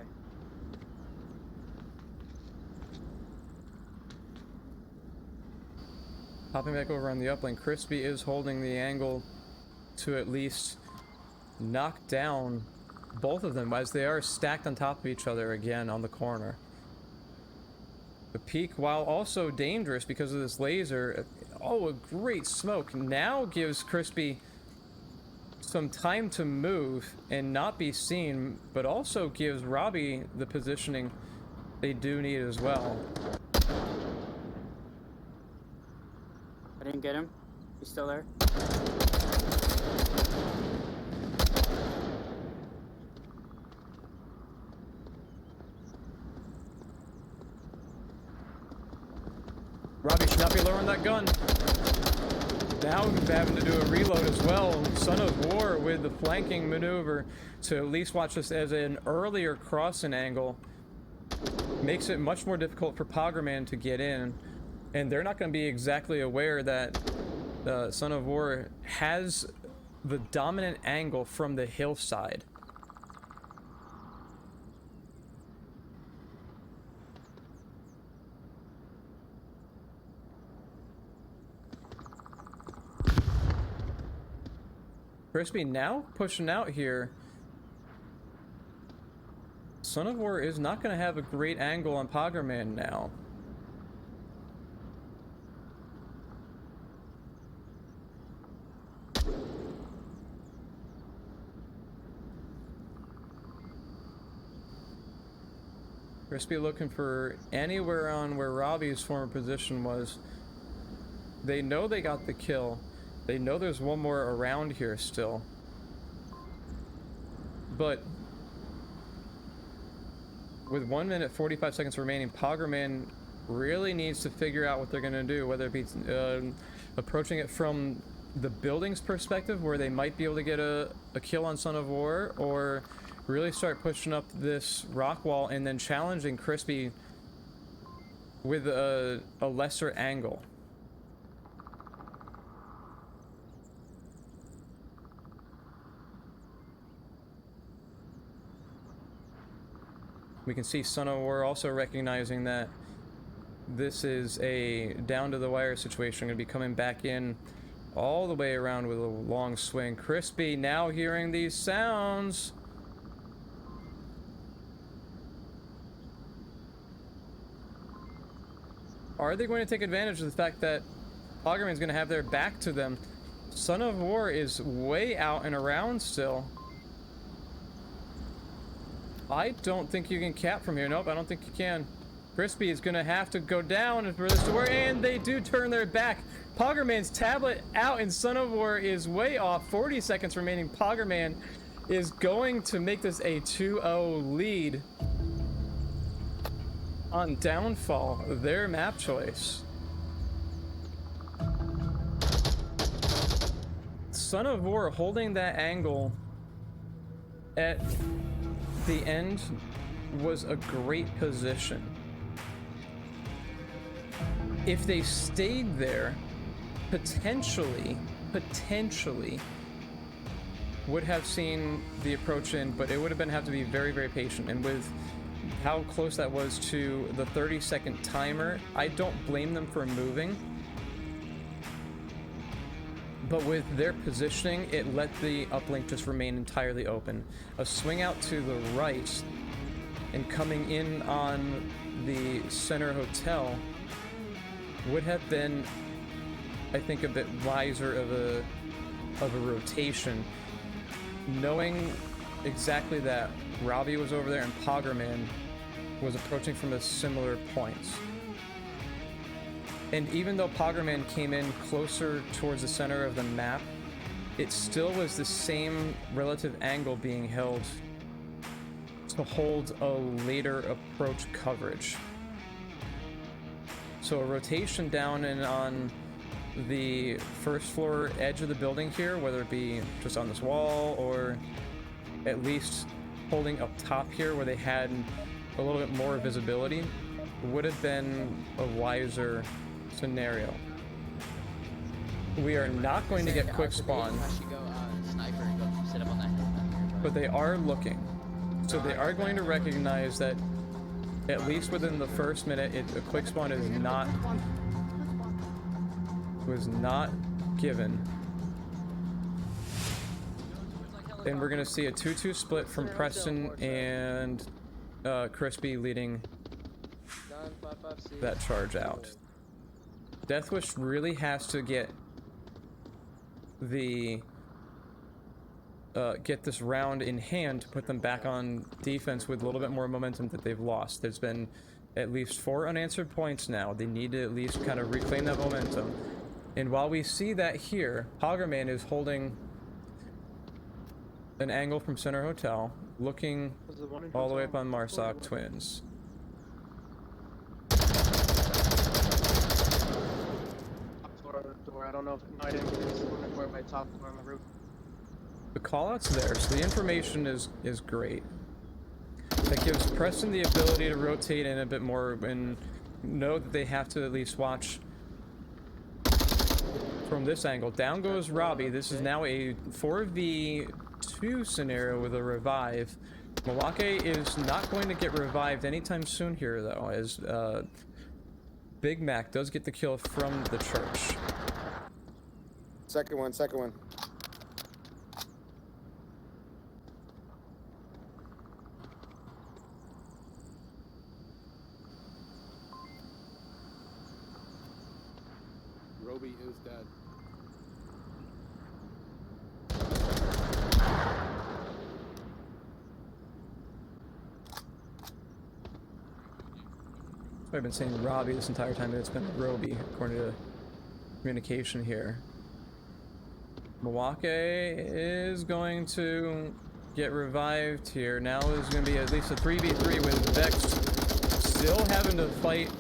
Popping back over on the uplink, Crispy is holding the angle to at least knock down both of them as they are stacked on top of each other again on the corner. The peak, while also dangerous because of this laser, oh, a great smoke, now gives Crispy some time to move and not be seen, but also gives Robbie the positioning they do need as well. I didn't get him. He's still there. Robbie should not be lowering that gun. Now having to do a reload as well. Son of War with the flanking maneuver to at least watch this as an earlier crossing angle. Makes it much more difficult for Pograman to get in. And they're not going to be exactly aware that Son of War has the dominant angle from the hillside. Crispy now pushing out here. Son of War is not going to have a great angle on Poggerman now. Crispy looking for anywhere on where Robbie's former position was. They know they got the kill. They know there's one more around here still. But with 1 minute 45 seconds remaining, Poggerman really needs to figure out what they're going to do, whether it be approaching it from the building's perspective, where they might be able to get a kill on Son of War, or really start pushing up this rock wall and then challenging Crispy with a lesser angle. We can see Son of War also recognizing that this is a down-to-the-wire situation. Going to be coming back in all the way around with a long swing. Crispy now hearing these sounds. Are they going to take advantage of the fact that Poggerman's going to have their back to them? Son of War is way out and around still. I don't think you can cap from here. Nope, I don't think you can. Crispy is going to have to go down for this to work, and they do turn their back. Poggerman's tablet out, and Son of War is way off. 40 seconds remaining. Poggerman is going to make this a 2-0 lead on Downfall, their map choice. Son of War holding that angle at the end was a great position. If they stayed there, potentially would have seen the approach in, but it would have to be very, very patient. And with how close that was to the 30-second timer, I don't blame them for moving. But with their positioning, it let the uplink just remain entirely open. A swing out to the right and coming in on the center hotel would have been, I think, a bit wiser of a rotation. Knowing exactly that Robbie was over there and Poggerman was approaching from a similar points. And even though Poggerman came in closer towards the center of the map, it still was the same relative angle being held to hold a later approach coverage. So a rotation down and on the first floor edge of the building here, whether it be just on this wall or at least holding up top here where they had a little bit more visibility, would have been a wiser scenario. We are not going to get quick spawn, but they are looking. So they are going to recognize that at least within the first minute, a quick spawn was not given. And we're going to see a 2-2 split from Preston and Crispy leading that charge out. Deathwish really has to get this round in hand to put them back on defense with a little bit more momentum that they've lost. There's been at least 4 unanswered points now. They need to at least kind of reclaim that momentum. And while we see that here, Poggerman is holding an angle from Center Hotel, looking all the way up on Marsoc Twins. I don't know if I didn't get this one by top floor on the roof. The callout's there, so the information is great. That gives Preston the ability to rotate in a bit more and know that they have to at least watch from this angle. Down goes Robbie. This is now a 4v2 scenario with a revive. Milwaukee is not going to get revived anytime soon here, though, as Big Mac does get the kill from the church. Second one, second one. Roby is dead. I've been saying Robbie this entire time, but it's been Roby, according to communication here. Milwaukee is going to get revived here. Now is going to be at least a 3v3 with Vex still having to fight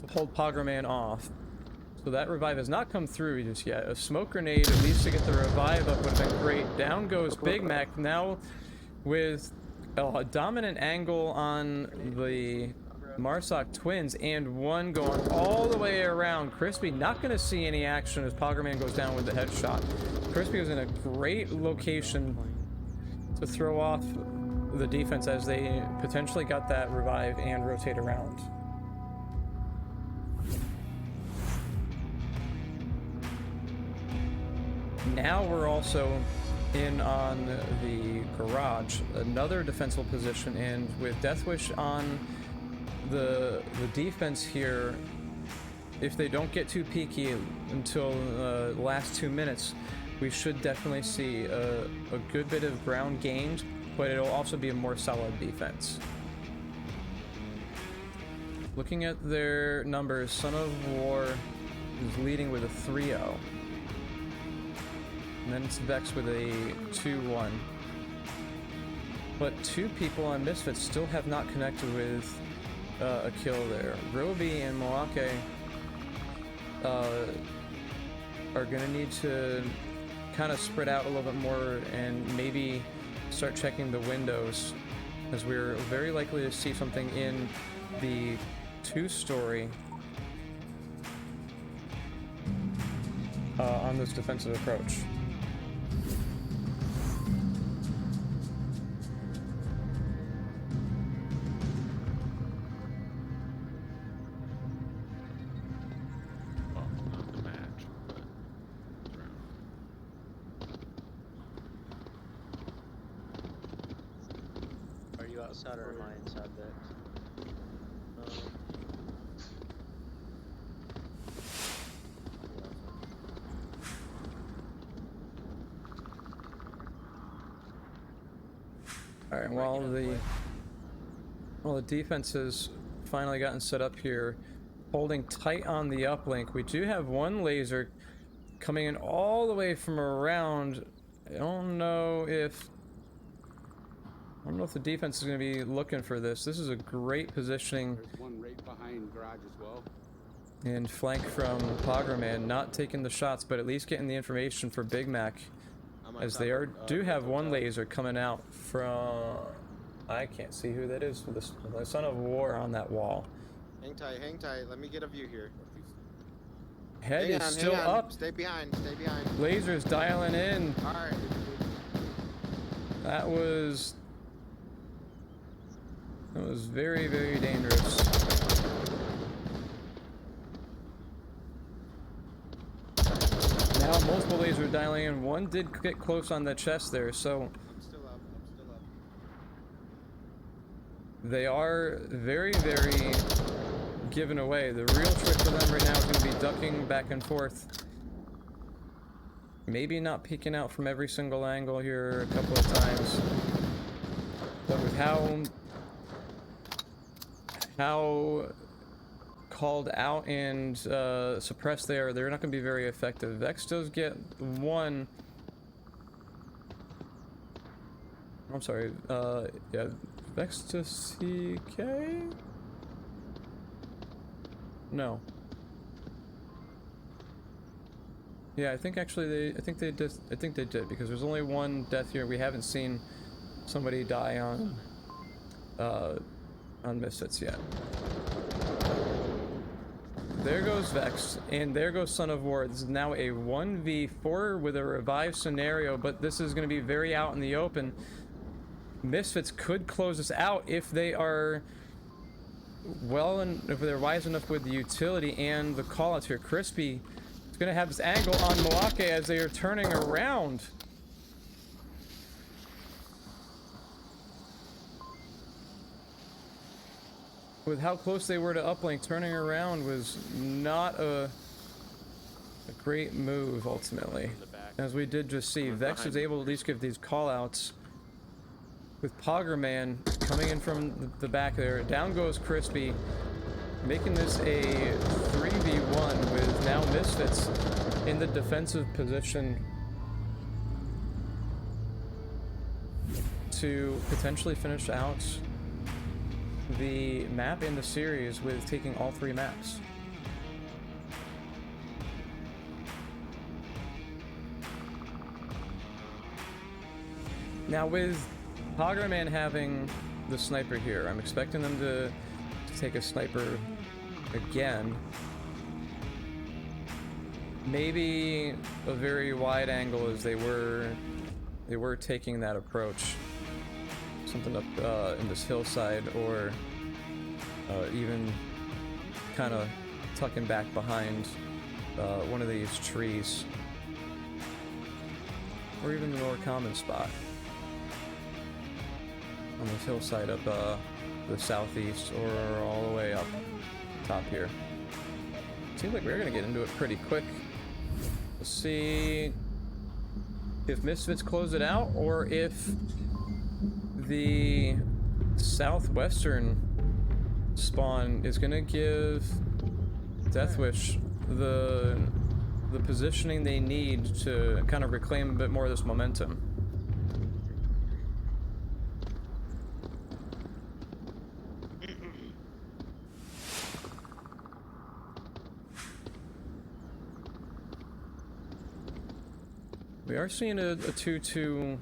to hold Poggerman off. So that revive has not come through just yet. A smoke grenade, at least to get the revive up, would have been great. Down goes Big Mac now with a dominant angle on the Marsoc twins, and one going all the way around. Crispy not going to see any action as Poggerman goes down with the headshot. Crispy was in a great location to throw off the defense as they potentially got that revive and rotate around. Now we're also in on the garage, another defensible position, and with Deathwish on the defense here, if they don't get too peaky until the last 2 minutes, we should definitely see a good bit of ground gained, but it'll also be a more solid defense. Looking at their numbers, Son of War is leading with a 3-0. And then it's Vex with a 2-1. But two people on Misfits still have not connected with a kill there. Roby and Milwaukee are going to need to kind of spread out a little bit more and maybe start checking the windows, as we're very likely to see something in the 2-story on this defensive approach. Outside or am I inside Vex? Alright, while the defense has finally gotten set up here, holding tight on the uplink, we do have one laser coming in all the way from around. I don't know if the defense is going to be looking for this. This is a great positioning. There's one right behind garage as well. And flank from Poggerman, not taking the shots, but at least getting the information for Big Mac, as they do have one laser coming out from... I can't see who that is. The Son of War on that wall. Hang tight. Let me get a view here. Head is still up. Stay behind. Lasers dialing in. All right. That was very, very dangerous. Now multiple lasers dialing in. One did get close on the chest there, so I'm still up. they are very, very given away. The real trick for them right now is going to be ducking back and forth. Maybe not peeking out from every single angle here a couple of times. But with how called out and suppressed they're not going to be very effective. Vex does get one. I'm sorry. Yeah, Vex to CK. No. Yeah, I think actually they did because there's only one death here. We haven't seen somebody die on Misfits yet. There goes Vex, and there goes Son of War. This is now a 1v4 with a revived scenario, but this is going to be very out in the open. Misfits could close this out if they are if they're wise enough with the utility and the callouts here. Crispy is going to have this angle on Moake as they are turning around. With how close they were to uplink, turning around was not a great move ultimately. As we did just see, Vex is able to at least give these callouts. With Poggerman coming in from the back there, down goes Crispy, making this a 3v1 with now Misfits in the defensive position to potentially finish out the map in the series with taking all 3 maps. Now with Poggerman having the sniper here, I'm expecting them to take a sniper again. Maybe a very wide angle as they were taking that approach. Something up in this hillside, or even kind of tucking back behind one of these trees, or even the more common spot on this hillside up the southeast, or all the way up top here. Seems like we're gonna get into it pretty quick. Let's see if Misfits close it out, or if the southwestern spawn is gonna give Deathwish the positioning they need to kind of reclaim a bit more of this momentum. We are seeing a 2-2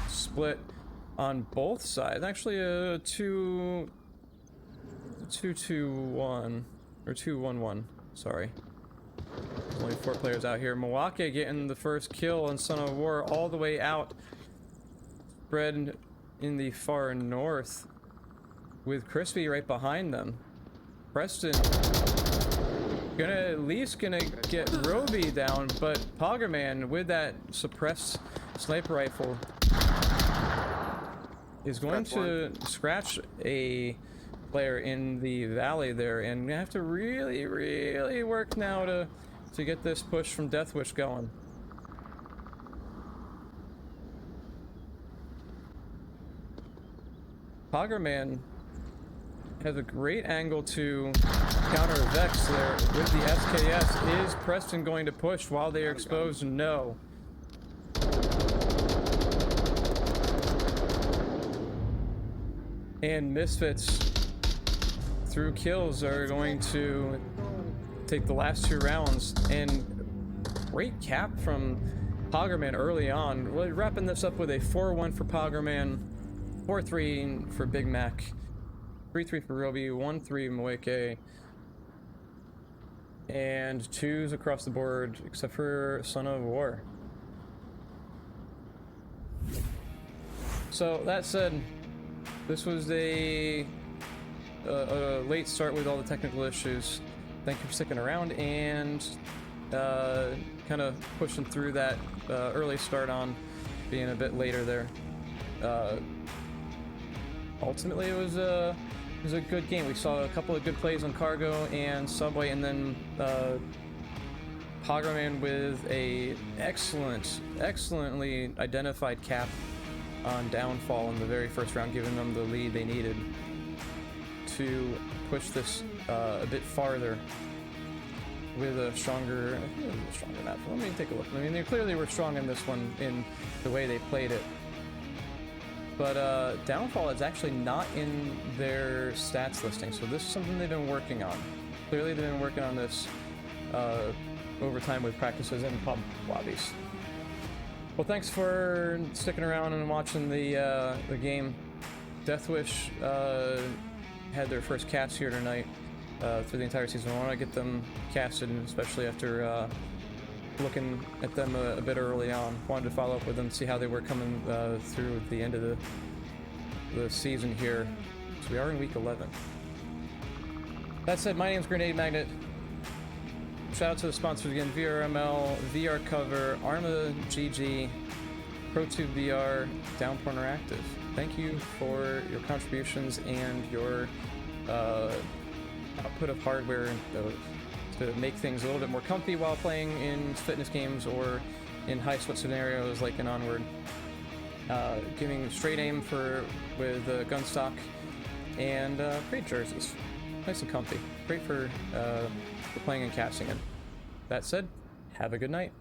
split on both sides. Actually, a 2-2-1 or 2-1-1. Sorry. There's only 4 players out here. Milwaukee getting the first kill on Son of War all the way out, spread in the far north, with Crispy right behind them. Preston at least gonna get Roby down, but Poggerman with that suppressed sniper rifle is going to scratch a player in the valley there, and we have to really work now to get this push from Deathwish going. Poggerman has a great angle to counter Vex there with the SKS. Is Preston going to push while they are exposed? No. And Misfits, through kills, are going to take the last 2 rounds. And great cap from Poggerman early on. Really wrapping this up with a 4-1 for Poggerman, 4-3 for Big Mac, 3-3 for Roby, 1-3 Moeke, and 2s across the board, except for Son of War. So that said, this was a late start with all the technical issues. Thank you for sticking around and kind of pushing through that early start on being a bit later there. Ultimately, it was a good game. We saw a couple of good plays on Cargo and Subway, and then Poggerman with a excellently identified cap on Downfall in the very first round, giving them the lead they needed to push this a bit farther with a stronger map. Let me take a look. I mean, they clearly were strong in this one in the way they played it. But Downfall is actually not in their stats listing, so this is something they've been working on. Clearly they've been working on this over time with practices and pub lobbies. Well, thanks for sticking around and watching the game. Deathwish had their first cast here tonight, through the entire season. I want to get them casted, especially after looking at them a bit early on. Wanted to follow up with them, see how they were coming through the end of the season here. So we are in week 11. That said, my name's Grenade Magnet. Shout out to the sponsors again: VRML, VR Cover, Arma GG, ProTube VR, Downpour Interactive. Thank you for your contributions and your output of hardware to make things a little bit more comfy while playing in fitness games or in high sweat scenarios like in Onward. Giving straight aim with gun stock and great jerseys, nice and comfy, great for playing and casting in. That said, have a good night.